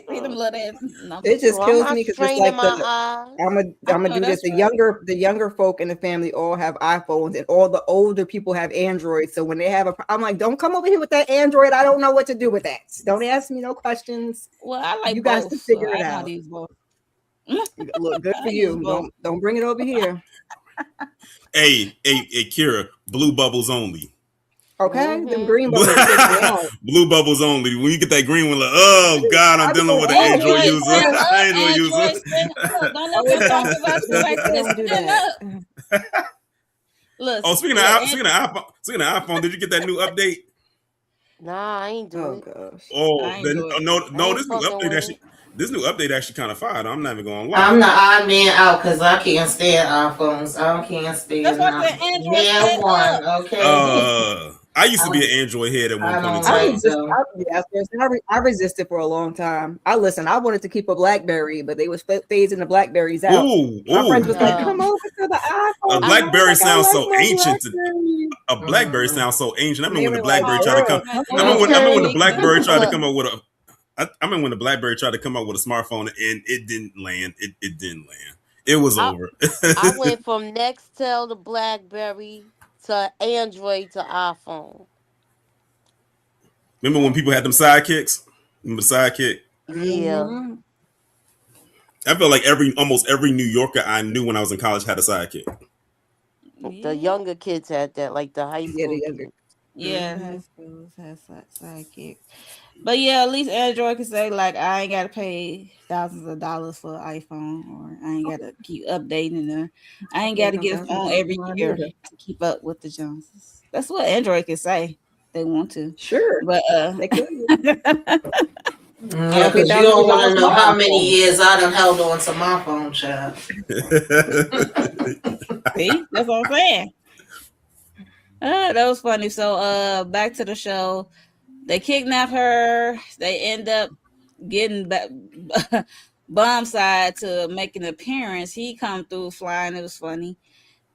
see them little ass numbers. It just Well, I'm kills not me because it's straining like my the eyes. I'm I gonna know do this. that's The right. younger folk in the family all have iPhones, and all the older people have Androids. So when they have I'm like, don't come over here with that Android. I don't know what to do with that. Don't ask me no questions. Well, I like You guys both, can so figure it I know out. these both. Look, good for I use you. both. Don't bring it over here. Hey, Kira, blue bubbles only. Okay, them Mhm. green bubbles kick me out. Blue bubbles only. When you get that green one, like, oh God, I'm I be dealing like, with an oh, Android Android, user. stand up. Android Android, user. stand up. Don't let oh, them it talk don't. about you like It this. don't do Stand that. up. Look, Oh, speaking of iPhone, did you get that new update? Nah, I ain't do Oh it. gosh. Oh, I ain't do it. I no, ain't fucking with it. this new update actually kind of fire. I'm not even gonna lie. I'm the odd man out because I can't stand iPhones. I can't That's stand why I said them. Android, Yeah, stand one, up. okay? I used to be I, an Android head at one I point in don't I like time. resist. them. I resisted for a long time. I wanted to keep a BlackBerry, but they was phasing the Blackberries out. My friends was Ooh. like, Yeah. "Come over to the A iPhone," I and I was BlackBerry like, "I sounds like so my ancient. BlackBerry." A BlackBerry Mm. sounds so ancient. I And remember they when the were like, BlackBerry tried to "Girl, come. come They I gonna remember over." when the take BlackBerry tried to look. come up with a. I remember when the BlackBerry tried to come up with a smartphone and it didn't land. It didn't land. It was I over. I went from Nextel to BlackBerry to Android to iPhone. Remember when people had them sidekicks? Remember the sidekick? Yeah. Mm-hmm. I felt like almost every New Yorker I knew when I was in college had a sidekick. The Yeah, younger kids had that, like the high Yeah, school the younger. kids. yeah. Mm-hmm. High schools has sidekicks. But yeah, at least Android can say like I ain't gotta pay thousands of dollars for an iPhone, or I ain't gotta keep updating her. I ain't Yeah, gotta no, get a that's phone not every mine year either. to keep up with the Joneses. That's what Android can say. They want to. Sure, But they could. I Yeah, don't pay because you thousands don't of want dollars to for know my how many iPhone. years I done held on to my phone, child. See, that's what I'm saying. That was funny. So back to the show. They kidnap her. They end up getting back bomb side to make an appearance. He come through flying. It was funny.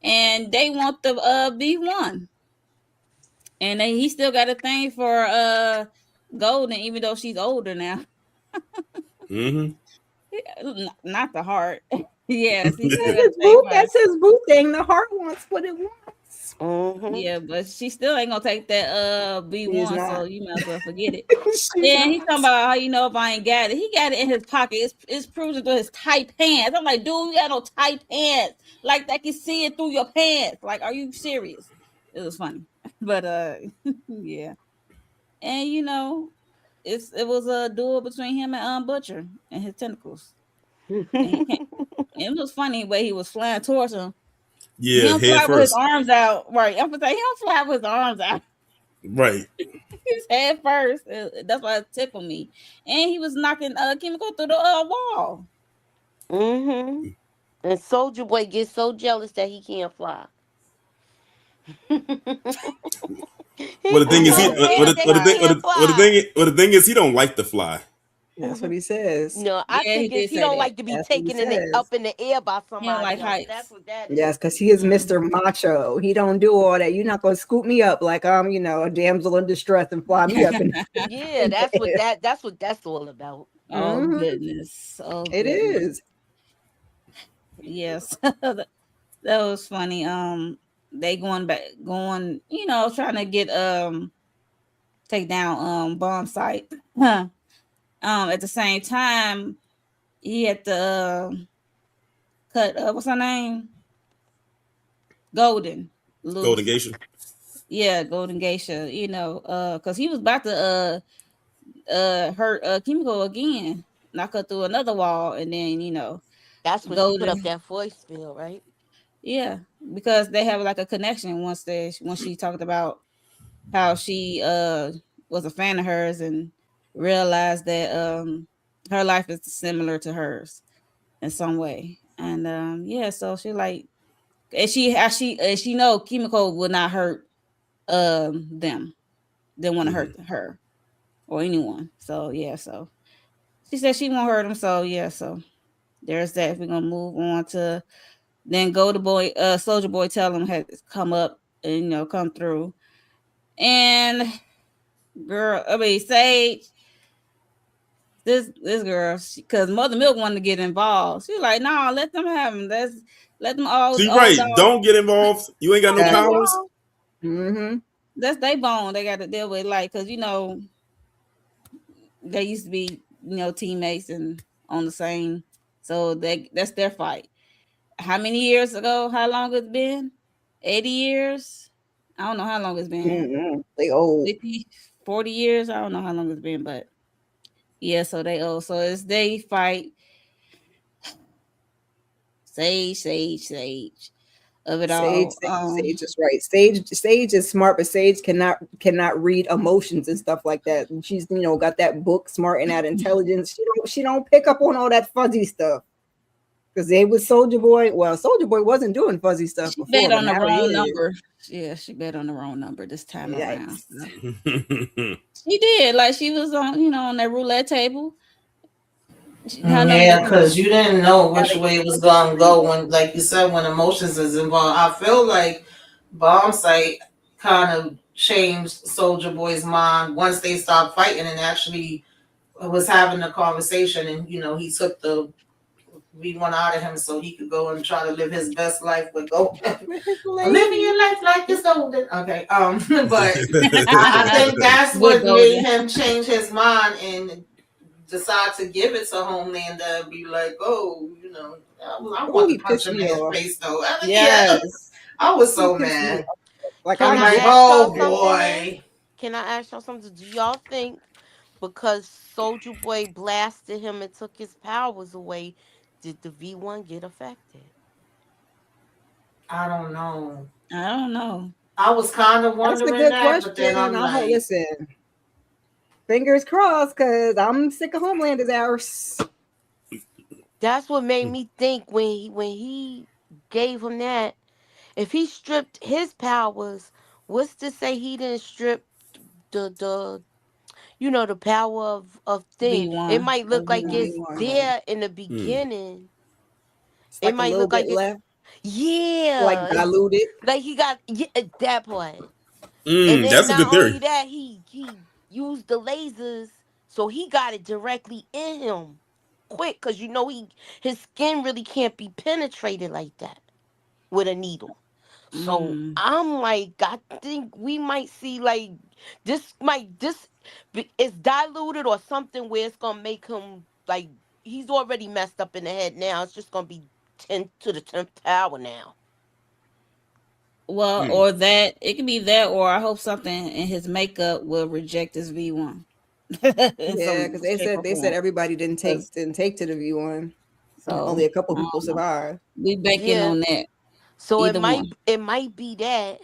And they want the B1. And he still got a thing for Golden, even though she's older now. hmm Not the heart. Yes, he still That's got a his thing boo. for her. That's his boo thing. The heart wants what it wants. Mm-hmm. Yeah, but she still ain't gonna take that She is B1, so not. you might as well forget it. She's Then he not. talking about how you know if I ain't got it. He got it in his pocket. It's cruising through his tight pants. I'm like, dude, you got no tight pants. Like they can see it through your pants. Like, are you serious? It was funny. But yeah. And you know, it was a duel between him and Butcher and his tentacles. And he can't, it was funny the way he was flying towards him. He Yeah, don't head fly with his first. arms out. Right. I'm gonna say he don't fly with his arms out. Right. His head first. That's why it tickled me. And he was knocking Chemical through the wall. Mm-hmm. And Soldier Boy gets so jealous that he can't fly. He Well, the thing gets is, I so know. mad that he can't fly. the thing is, he don't like to fly. That's what he says. No, I Yeah, he think did he say don't that. like to be That's what he taken says. up in the air by He don't like somebody else. That's heights. what that is. Yes, because he is Mhm. Mr. Macho. He don't do all that. You're not gonna scoop me up like I'm, a damsel in distress and fly me up in, Yeah, in the air. that's what that's all about. Oh Mhm. goodness. Oh It goodness. is. Yes. That was funny. They going, trying to get take down bomb site. At the same time, he had to cut what's her name? Golden Golden loose. Geisha. Yeah, Golden Geisha, because he was about to hurt Kimiko again, knock her through another wall, and then That's when she put up Golden, that voicemail, right? yeah, because they have like a connection once she talked about how she was a fan of hers and realized that her life is similar to hers in some way, and yeah, so she like, and she know Kimiko would not hurt them, didn't want to hurt her or anyone, so yeah, so she said she won't hurt him, so yeah, so there's that. We're gonna move on to then Soldier Boy tell him had come up and come through. And girl, I mean Sage, this girl, because Mother Milk wanted to get involved. She was like, no, let them have them. Let them all. See, right? Don't get involved. You ain't got no powers. Mm-hmm. That's they bone. They got to deal with, like, because they used to be teammates and on the same. So that's their fight. How many years ago? How long it's been? 80 years? I don't know how long it's been. Mm-hmm. They old. 50, 40 years? I don't know how long it's been, but yeah, so they old. So it's they fight. Sage of it all. Sage is right. Sage is smart, but Sage cannot read emotions and stuff like that. And she's got that book smart and that intelligence. She don't pick up on all that fuzzy stuff. Because they was Soldier Boy. Well, Soldier Boy wasn't doing fuzzy stuff before. Bet on the wrong number. Yeah, she bet on the wrong number this time around. She did. Like, she was on that roulette table. Yeah, because you didn't know which way it was gonna go when, like you said, when emotions is involved. I feel like Bombsight kind of changed Soldier Boy's mind once they stopped fighting and actually was having a conversation, and he took the V1 out of him so he could go and try to live his best life with living your life like it's golden. Okay, but I think that's what made him change his mind and decide to give it to Homelander and be like, oh, I want to punch him in his face though. Yes. I was so mad. Like, I'm like, oh boy. Can I ask y'all something? Do y'all think because Soldier Boy blasted him and took his powers away, did the V1 get affected? I don't know. I was kind of wondering that, but then I'm like, listen. Fingers crossed, because I'm sick of Homelander's hours. That's what made me think when he gave him that. If he stripped his powers, what's to say he didn't strip the power of things? V1. It might look like it's there in the beginning. It might look like left. Yeah. Like diluted. Like he got that part. And then that's a good theory. Not only that, he used the lasers, so he got it directly in him quick, because his skin really can't be penetrated like that with a needle. So I'm like, I think we might see like this is diluted or something where it's gonna make him like he's already messed up in the head now. It's just gonna be 10 to the 10th power now. Well, or that it can be that, or I hope something in his makeup will reject his V1. Yeah, because they said everybody didn't take to the V1. So only a couple people survived. We banking on that. So it might be that,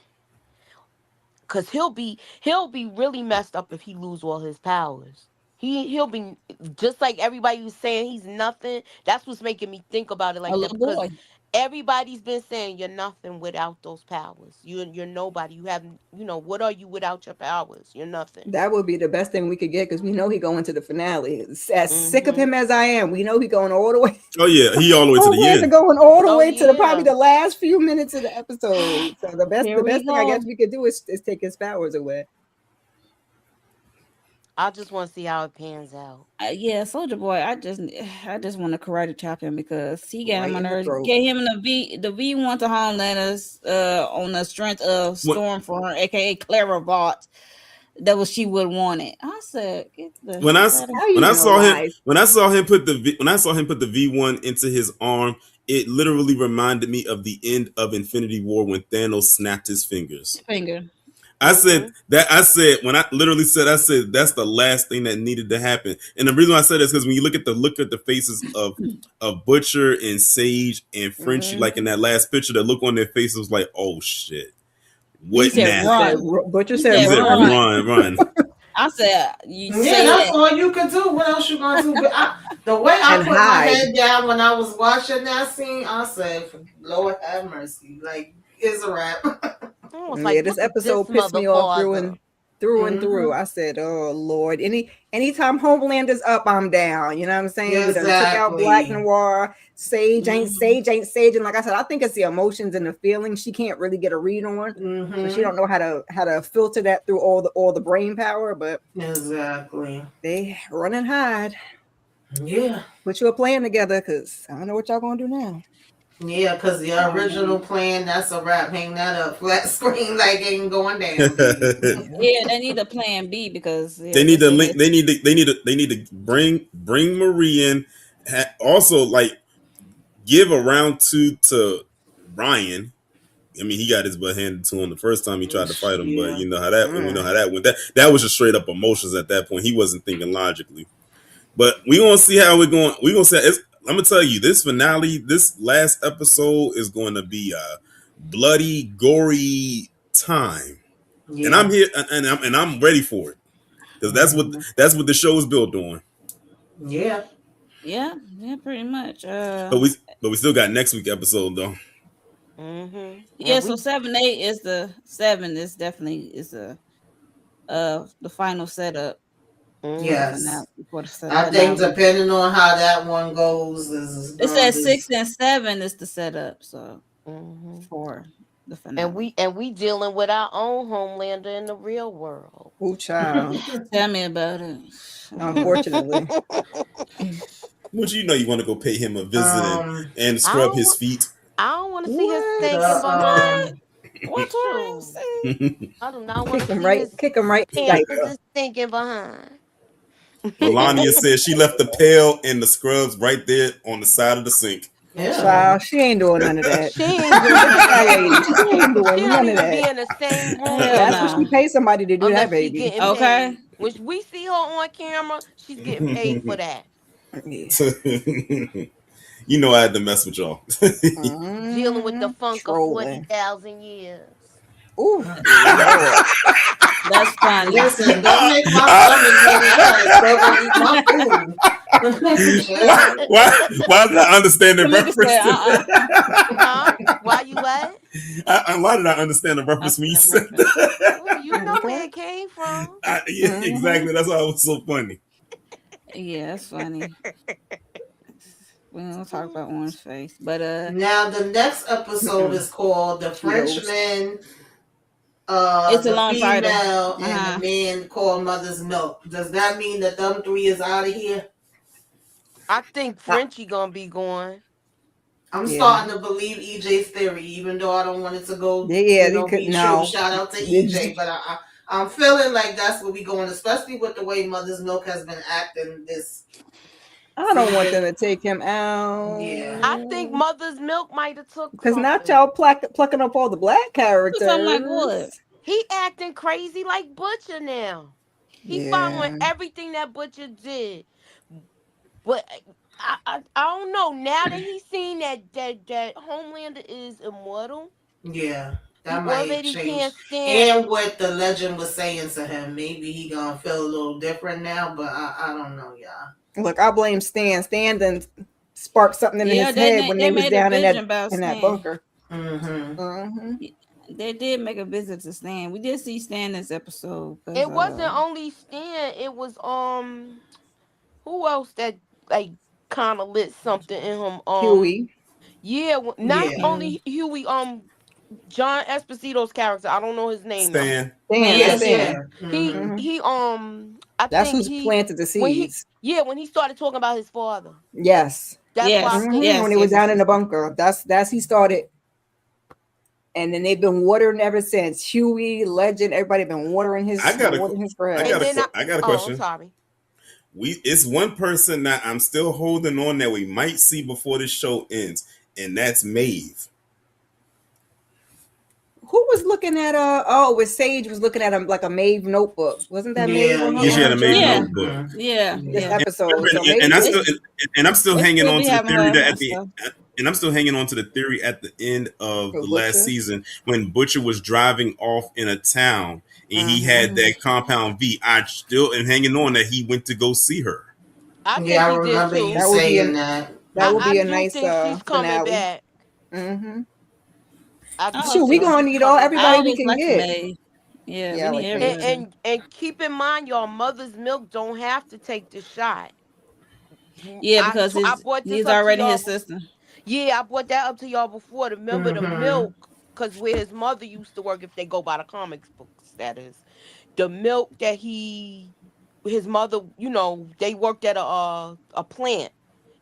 because he'll be really messed up if he lose all his powers. He'll be just like everybody was saying he's nothing. That's what's making me think about it like that, because everybody's been saying you're nothing without those powers. You're nobody. You have what are you without your powers? You're nothing. That would be the best thing we could get, because we know he going to the finale. As sick of him as I am, we know he going all the way. Oh yeah, he all the way to the end. Going all the way to probably the last few minutes of the episode. So the best thing I guess we could do is take his powers away. I just want to see how it pans out. Yeah, Soldier Boy. I just want to karate chop him, because he got him on nerves. Get him the V1 to Homelanders on the strength of Stormfront, aka Clara Vought. That was she would want it. I said, when I saw him put the V1 into his arm, it literally reminded me of the end of Infinity War when Thanos snapped his fingers. I said when I literally said that's the last thing that needed to happen. And the reason why I said this is because when you look at the faces of Butcher and Sage and Frenchie, like in that last picture, the look on their faces was like, oh shit. What now? Butcher said run. I said, that's all you could do. What else you gonna do? But the way I put my head down when I was watching that scene, I said, Lord have mercy. Like, it's a wrap. This episode pissed me off through and through. I said, "Oh Lord!" Anytime Homelander's up, I'm down. You know what I'm saying? We done took out Black Noir. Sage ain't Sage, and like I said, I think it's the emotions and the feelings she can't really get a read on, so she don't know how to filter that through all the brain power. But they run and hide. Yeah, put you a plan together, because I don't know what y'all gonna do now. Yeah, because the original plan, that's a wrap. Hang that up flat screen like ain't going down. Yeah, they need a plan B because they need to link. They need to bring Marie in. Also, like, give a round 2 to Ryan. I mean, he got his butt handed to him the first time he tried to fight him, but you know how that we know how that went. That was just straight up emotions at that point. He wasn't thinking logically. But we gonna see how we're going. We gonna see. I'm gonna tell you, this finale, this last episode is going to be a bloody, gory time, and I'm here, and I'm ready for it, because that's what the show is built on. Yeah, pretty much. But we still got next week episode though. Yeah, so 7-8 is the 7 is definitely the final setup. Yes, I think depending on how that one goes, it says 6 and 7 is the setup. So for the finale, and we dealing with our own Homelander in the real world. Oh, child, tell me about it. Unfortunately, Would you know you want to go pay him a visit and scrub his feet? I don't want to see his stinking behind. What you saying? I do not want to kick him right. His stinking behind. Melania said she left the pail and the scrubs right there on the side of the sink. Child, she ain't doing none of that. She ain't doing none of that. Be in the same room. That's what she pays somebody to do that, baby. Okay. Which we see her on camera, she's getting paid for that. You know I had to mess with y'all. Dealing with the funk of 40,000 years. Ooh. That's fine. Listen, don't make my stomach Why did I understand the reference? Why you what? Why did I understand the reference when you said that? Well, you know where it came from. Yeah, exactly. That's why it was so funny. Yeah, that's funny. We don't talk about Orange Face, but now the next episode is called The Frenchman. It's a long title. And the man called Mother's Milk. Does that mean that them 3 is out of here? I think Frenchie gonna be going. I'm starting to believe EJ's theory, even though I don't want it to go. Yeah, be true. Shout out to EJ, but I'm feeling like that's where we going, especially with the way Mother's Milk has been acting this. I don't want them to take him out. Yeah, I think Mother's Milk might have took because not y'all plucking up all the black characters. I'm like, what? He acting crazy like Butcher now. He following everything that Butcher did. But I don't know. Now that he's seen that Homelander is immortal. Yeah. That might change. And what the legend was saying to him, maybe he gonna feel a little different now, but I don't know, y'all. Look, I blame Stan. Stan done sparked something in his head when they was down in that bunker. They did make a visit to Stan. We did see Stan this episode. It wasn't only Stan. It was who else that like kind of lit something in him? Huey. Yeah, not only Huey. John Esposito's character. I don't know his name. Stan. Stan. He that's who's planted the seeds. When he started talking about his father. Yes. That's why when he was down in the bunker. That's he started. And then they've been watering ever since. Huey, Legend, everybody been watering his. I got a question. I'm sorry. It's one person that I'm still holding on that we might see before the show ends, and that's Maeve. Who was looking at it was Sage was looking at him like a Maeve notebook. Wasn't that Maeve? Yeah, she had a Maeve notebook. Yeah. This episode. And I'm still hanging on to the theory that at the and I'm still hanging on to the theory at the end of the last season when Butcher was driving off in a town and he had that compound V. I still am hanging on that he went to go see her. I remember you saying that. That would be a nice she's coming finale. Back. Sure, we gonna need everybody we can get. Yeah, Yeah, we like need that. everybody. And keep in mind, y'all, mother's milk don't have to take the shot. Yeah, because I brought this he's up to already y'all. his system. Yeah, I brought that up to y'all before. Remember the Mm-hmm. milk, because where his mother used to work, if they go by the comics books, that is, the milk that his mother, they worked at a plant,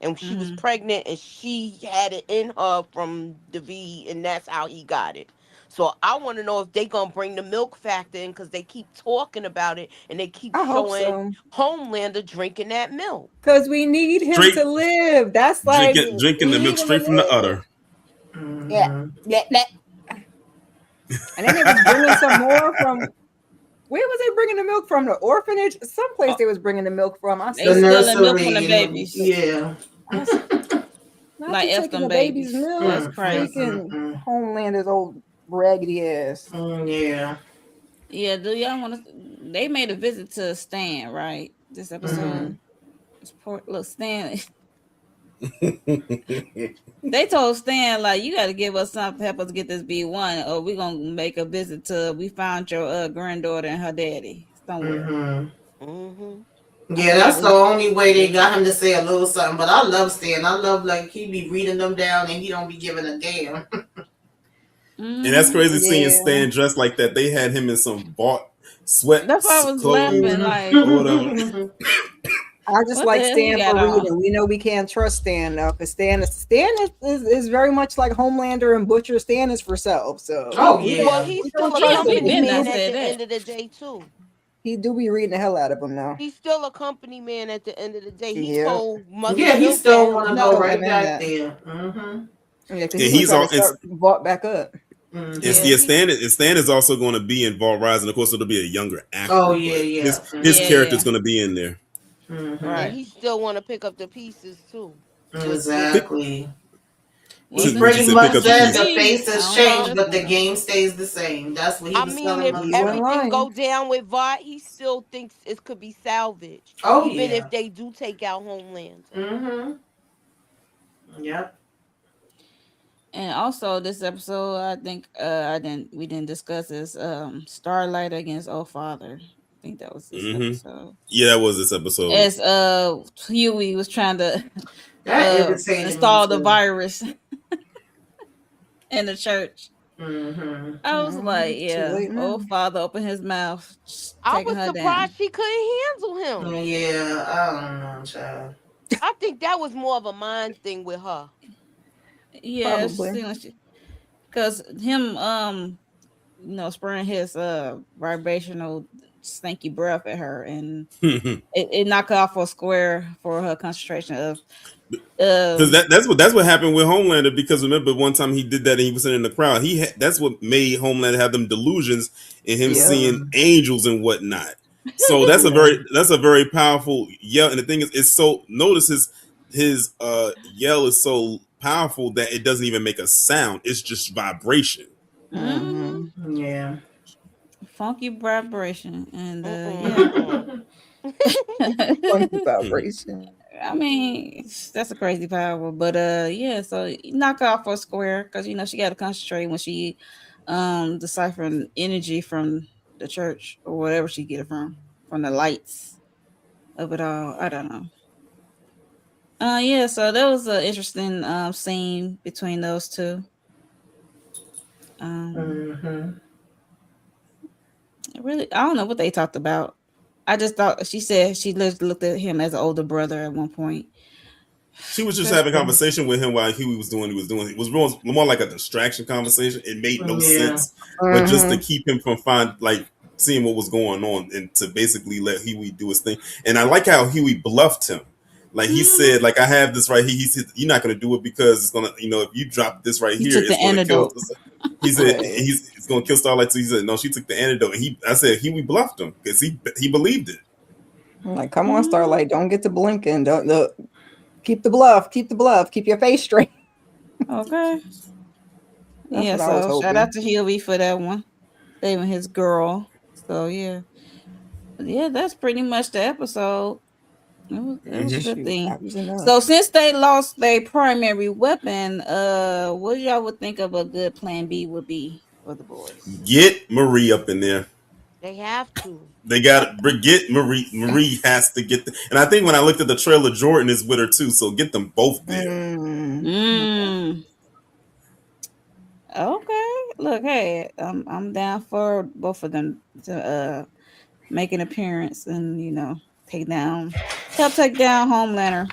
and she was Hmm. pregnant, and she had it in her from the V, and that's how he got it. So I want to know if they gonna bring the milk factor in, because they keep talking about it, and they keep I hope showing so. Homelander drinking that milk. Because we need him Straight to live. That's like, drinking we the milk need him to straight from the live. udder. Yeah. Mm-hmm. Yeah. And then they was bringing some more from, where was they bringing the milk from? The orphanage? Someplace they was bringing the milk from. I They The said, stealing milk from the nursery, babies. yeah. I said, not Like you F taking them the baby's babies. milk. That's Mm, mm, crazy. mm, Freaking mm. Homelander's old raggedy ass. Yeah. Yeah, do y'all want to? They made a visit to Stan, right? This episode. It's poor, look, Stan. They told Stan, like, you got to give us something to help us get this B1, or we're gonna make a visit to. We found your granddaughter and her daddy somewhere. Mm-hmm. Mm-hmm. Yeah, that's the only way they got him to say a little something. But I love Stan. I love like he be reading them down and he don't be giving a damn. And that's crazy seeing Yeah. Stan dressed like that. They had him in some bought sweat That's why I was clothes laughing. Like, or whatever. I just what like the hell he Stan got for on? reading. We know we can't trust Stan though, because Stan is very much like Homelander and Butcher. Stan is for self. So Oh, we yeah. Well, don't- he's we still don't a Yeah, trust we company been him. there man at said the that. end of the day too. He do be reading the hell out of him now. He's still a company man at the end of the day. He Yeah. told Mother Yeah, he Milk still that want to him go No, know. right I'm in back that. there. Mm-hmm. Yeah, because And he's gonna he's try all to start bought back up. Mm-hmm. Yeah, and Stan is also going to be in Vault Rising. Of course, it'll be a younger actor. Oh, yeah, but yeah. his Yeah, character's yeah. going to be in there. Mm-hmm. Right. And he still want to pick up the pieces too. Exactly. Well, He since Would you pretty say he's pick much up the said Plan the pieces? B, face I has don't know changed, if but that's the game stays the same. That's what he I was mean, telling if Mother He wasn't Milk. everything lying. go down with Vought, he still thinks it could be salvaged. Oh, Even yeah. if they do take out Homelander. Mm-hmm. Yep. And also this episode, I think we didn't discuss this Starlight against Old Father. I think that was this episode. Yeah, that was this episode. As Huey was trying to That irritated install me the too. virus in the church. Mm-hmm. I was like, Too yeah, late now. Old Father opened his mouth, I taking was her surprised down. she couldn't handle him. Yeah, I don't know, child. I think that was more of a mind thing with her. Yeah, Probably. because him spraying his vibrational stinky breath at her, and it knocked her off a square for her concentration of Because that's what happened with Homelander. Because remember, one time he did that and he was sitting in the crowd. That's what made Homelander have them delusions and him Yeah. seeing angels and whatnot. So that's a very powerful yell. And the thing is, it's so notice his yell is so powerful that it doesn't even make a sound. It's just vibration. Mm-hmm. Yeah. funky vibration, and Funky vibration. I mean, that's a crazy power, but yeah. So you knock her off for a square because she got to concentrate when she deciphering energy from the church or whatever she get it from the lights of it all. I don't know. Yeah. So that was an interesting scene between those two. Really, I don't know what they talked about. I just thought she said she looked at him as an older brother at one point. She was just having a conversation with him while Huey was doing what he was doing. It was more like a distraction conversation. It made no sense, but just to keep him from seeing what was going on and to basically let Huey do his thing. And I like how Huey bluffed him. Like he said, like, I have this right here. He said, you're not going to do it because it's going to, if you drop this right here, it's going to kill. He said it's going to kill Starlight. So he said, no, she took the antidote. And I said Huey bluffed him because he believed it. I'm like, come on, Starlight, don't get to blinking. Don't look. Keep the bluff. Keep your face straight. Okay. Yeah, what I was so shout hoping. out to Huey for that one. Saving his girl. So yeah. Yeah, that's pretty much the episode. It was a good thing. So since they lost their primary weapon, what y'all would think of a good plan B would be for the boys? Get Marie up in there. They have to. They got get Marie. Marie has to get, and I think when I looked at the trailer, Jordan is with her too. So get them both there. Mm. Okay. Look, hey, I'm down for both of them to make an appearance and help take down Homelander.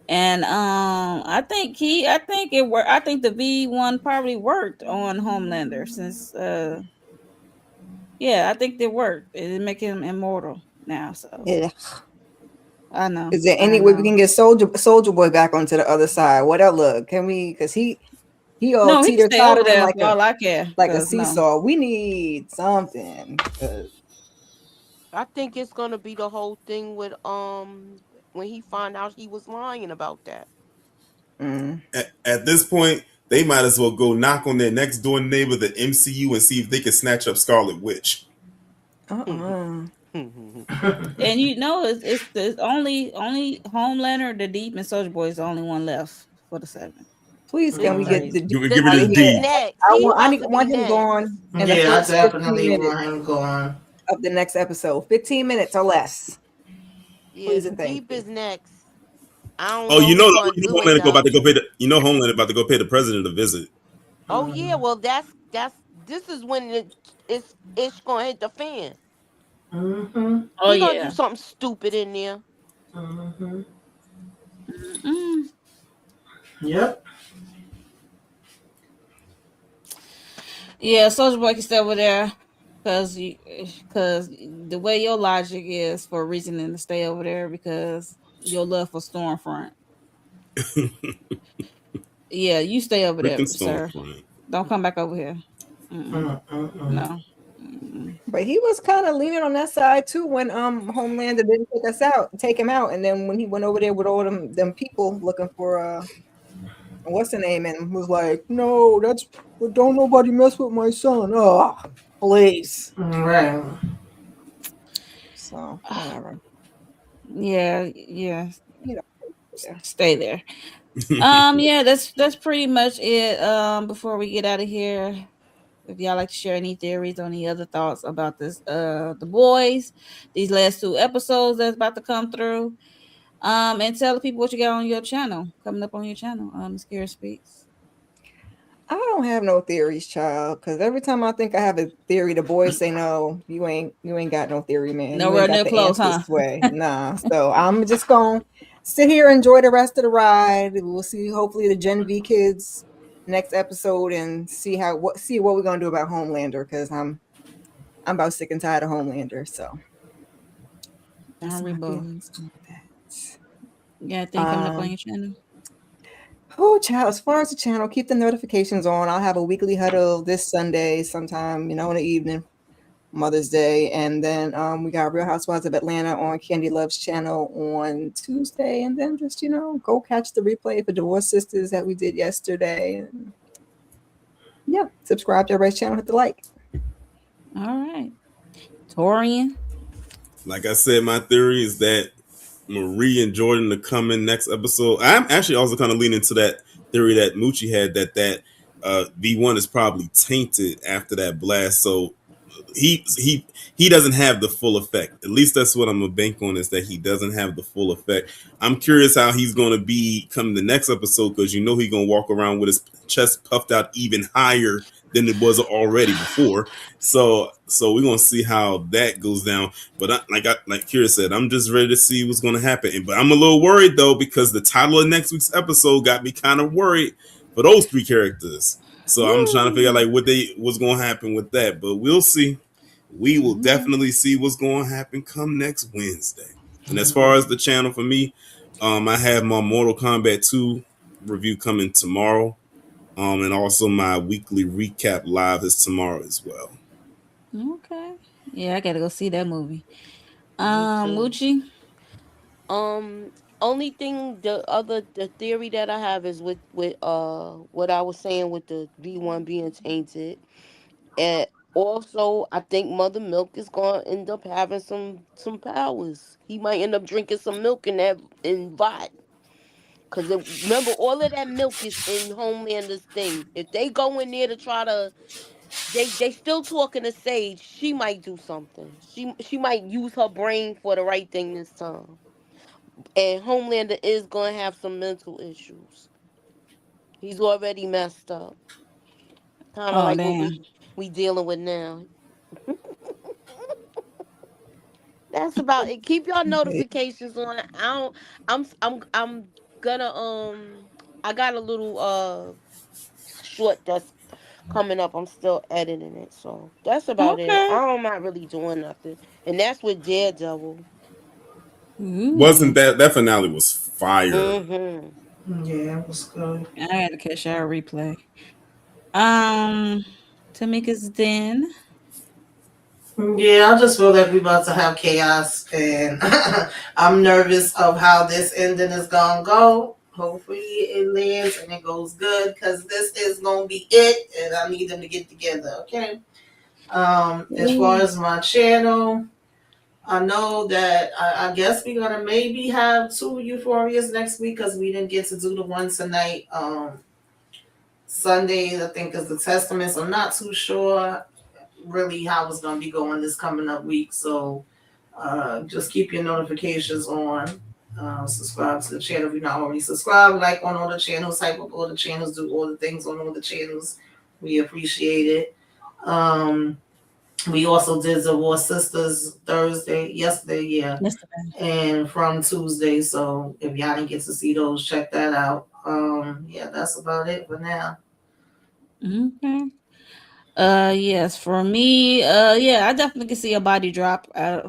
And I think it worked. I think the V1 probably worked on Homelander since I think it worked. It make him immortal now. So Yeah. I know. Is there any way we can get Soldier Boy back onto the other side? What else? Look, can we? Because he all no, he can stay over there like all I care. Like a seesaw. No. We need something. I think it's gonna be the whole thing with when he found out he was lying about that. At this point, they might as well go knock on their next door neighbor, the MCU, and see if they can snatch up Scarlet Witch. And it's only Homelander, the Deep, and Soldier Boy is the only one left for the 7. Please, can we get the give it the Deep? I want him gone. I definitely want him gone. Of the next episode, 15 minutes or less. Yeah, the Deep is next. Homelander about to go pay Homelander about to go pay the president a visit. Oh yeah, well this is when it's gonna hit the fan. Mm-hmm. Oh yeah, gonna do something stupid in there. Mm-hmm. Mm-hmm. Yep. Yeah, Soldier Boy can stay over there because the way your logic is for reasoning to stay over there because your love for Stormfront. Yeah, you stay over there, sir. Don't come back over here. No. But he was kind of leaning on that side too when Homelander didn't take him out, and then when he went over there with all them people looking for what's the name, and was like, no, don't nobody mess with my son. Oh, please. Right. So whatever. Yeah. Stay there. Yeah, that's pretty much it. Before we get out of here, if y'all like to share any theories or any other thoughts about this, the boys, these last 2 episodes that's about to come through, and tell the people what you got on your channel, coming up on your channel, Scared Speaks. I don't have no theories, child, because every time I think I have a theory, the boys say, no, you ain't got no theory, man. Nowhere near close, huh? Way. Nah. So I'm just gonna sit here, enjoy the rest of the ride. We'll see, hopefully, the Gen V kids next episode and see what we're gonna do about Homelander, because I'm about sick and tired of Homelander. So yeah, think coming up on your channel. Oh, child, as far as the channel, keep the notifications on. I'll have a weekly huddle this Sunday sometime, in the evening, Mother's Day. And then we got Real Housewives of Atlanta on Candy Love's channel on Tuesday. And then just, go catch the replay for Divorce Sisters that we did yesterday. And yeah, subscribe to everybody's channel, hit the like. All right. Torian. Like I said, my theory is that Marie and Jordan to come in next episode. I'm actually also kind of leaning to that theory that Moochie had that V1 is probably tainted after that blast, so he doesn't have the full effect. At least that's what I'm gonna bank on, is that he doesn't have the full effect. I'm curious how he's gonna be coming the next episode, because he's gonna walk around with his chest puffed out even higher than it was already before. So we're gonna see how that goes down. But like Kira said, I'm just ready to see what's gonna happen. But I'm a little worried though, because the title of next week's episode got me kind of worried for those 3 characters. So I'm trying to figure out what's gonna happen with that. But we'll see. We will definitely see what's gonna happen come next Wednesday. And as far as the channel for me, I have my Mortal Kombat 2 review coming tomorrow. And also my weekly recap live is tomorrow as well. Okay. Yeah, I gotta go see that movie. Moochie. Only thing the theory that I have is with what I was saying with the V1 being tainted. And also I think Mother Milk is gonna end up having some powers. He might end up drinking some milk in Vought. Because remember, all of that milk is in Homelander's thing. If they go in there to try to they still talking to Sage. She might do something. She might use her brain for the right thing this time. And Homelander is gonna have some mental issues. He's already messed up. Kind of Oh like what damn. we dealing with now. That's about it. Keep your notifications on. I'm gonna I got a little short that's coming up. I'm still editing it, so that's about it. Okay. I'm not really doing nothing, and that's with Daredevil. Ooh. Wasn't that finale was fire? Mm-hmm. Yeah, it was good. I had to catch our replay. Tamika's Den. Yeah, I just feel like we about to have chaos, and I'm nervous of how this ending is gonna go. Hopefully it lands and it goes good, because this is gonna be it, and I need them to get together. Okay. As far as my channel, I know that I guess we're gonna maybe have 2 Euphorias next week, because we didn't get to do the one tonight. Sunday, I think, is the Testaments. I'm not too sure really how it's going to be going this coming up week. So just keep your notifications on. Subscribe to the channel if you're not already subscribed. Like on all the channels, type up all the channels, do all the things on all the channels. We appreciate it. We also did the War Sisters yesterday, yeah. And from Tuesday. So if y'all didn't get to see those, check that out. Yeah, that's about it for now. Okay. Yes, for me, yeah, I definitely can see a body drop.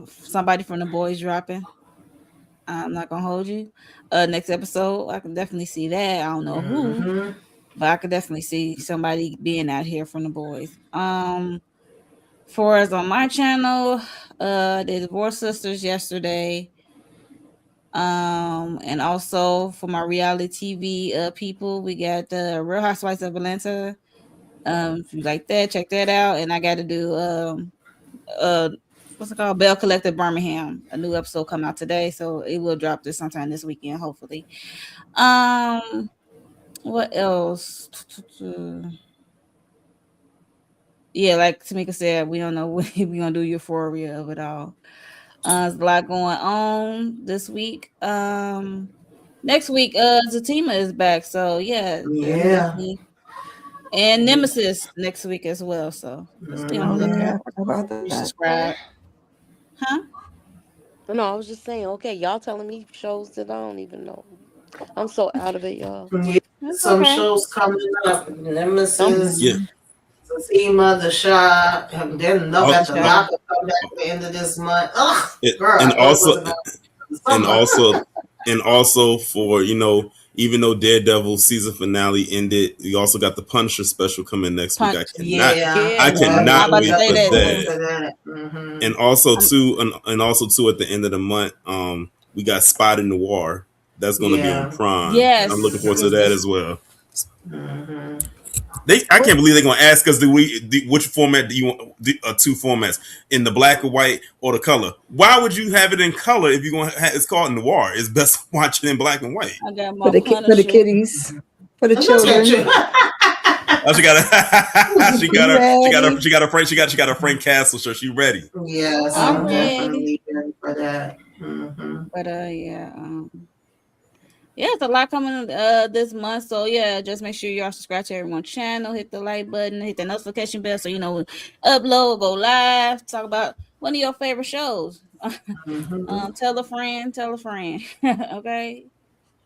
Somebody from the boys dropping. I'm not gonna hold you. Next episode, I can definitely see that. I don't know who, but I could definitely see somebody being out here from the boys. For us on my channel, the Divorce Sisters yesterday. And also for my reality TV people, we got the Real Housewives of Atlanta. If you like that, check that out. And I got to do what's it called? Bell Collective Birmingham. A new episode coming out today, so it will drop this sometime this weekend, hopefully. What else? Yeah, like Tamika said, we don't know when we're gonna do Euphoria of it all. There's a lot going on this week. Next week, Zatima is back, so yeah. And Nemesis next week as well. So stay on the lookout. Subscribe. Huh? No, I was just saying. Okay, y'all telling me shows that I don't even know. I'm so out of it, y'all. Yeah, some shows coming up. Nemesis. Yeah. Zatima, The Shop, and then no got the Lock will come back at the end of this month. Girl, and also for even though Daredevil season finale ended, we also got the Punisher special coming next week. I cannot wait for that. Mm-hmm. And also too at the end of the month, we got Spotted Noir. That's going to be on Prime. Yes, I'm looking forward to that as well. Mm-hmm. I can't believe they're gonna ask us which format do you want? 2 formats, in the black and white or the color. Why would you have it in color if you're gonna it's called noir? It's best to watch it in black and white. I got my for the kiddies, for the children. She got a Frank Castle shirt. She ready? Yes, I'm definitely ready for that. Mm-hmm. But yeah, it's a lot coming this month. So yeah, just make sure y'all subscribe to everyone's channel, hit the like button, hit the notification bell so upload, go live, talk about one of your favorite shows. Tell a friend. Okay.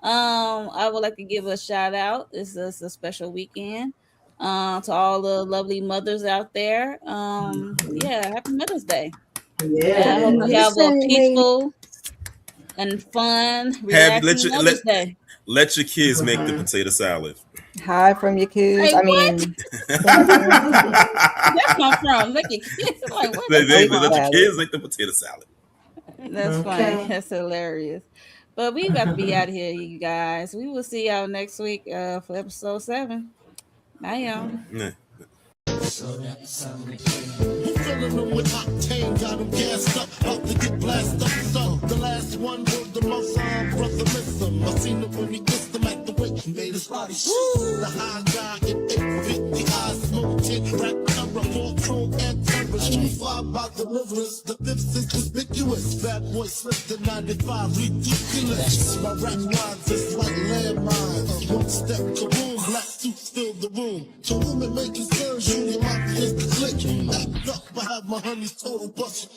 I would like to give a shout out. This is a special weekend. To all the lovely mothers out there. Yeah, happy Mother's Day. Yeah. I hope you have a peaceful and fun. Let your kids make the potato salad. Hide from your kids. Hey, I mean, that come from let your kids like what? Let your kids make the potato salad. That's funny. That's hilarious. But we got to be out of here, you guys. We will see y'all next week for episode 7. Bye, y'all. Yeah. Filling them with octane, got them gassed up, about to get blasted up. So the last one was the most brother listen. I seen it when he kissed him at the wake, made his body. The high guy in 850, eyes smoked, rap camera. fly by deliverance, the fifth is conspicuous. Bad boy Smith, the 95, ridiculous. My rap lines is like landmines. One step, kaboom, black suits fill the room. To women making serves, shooting my fist, click. Act up, I have my honeys total busted.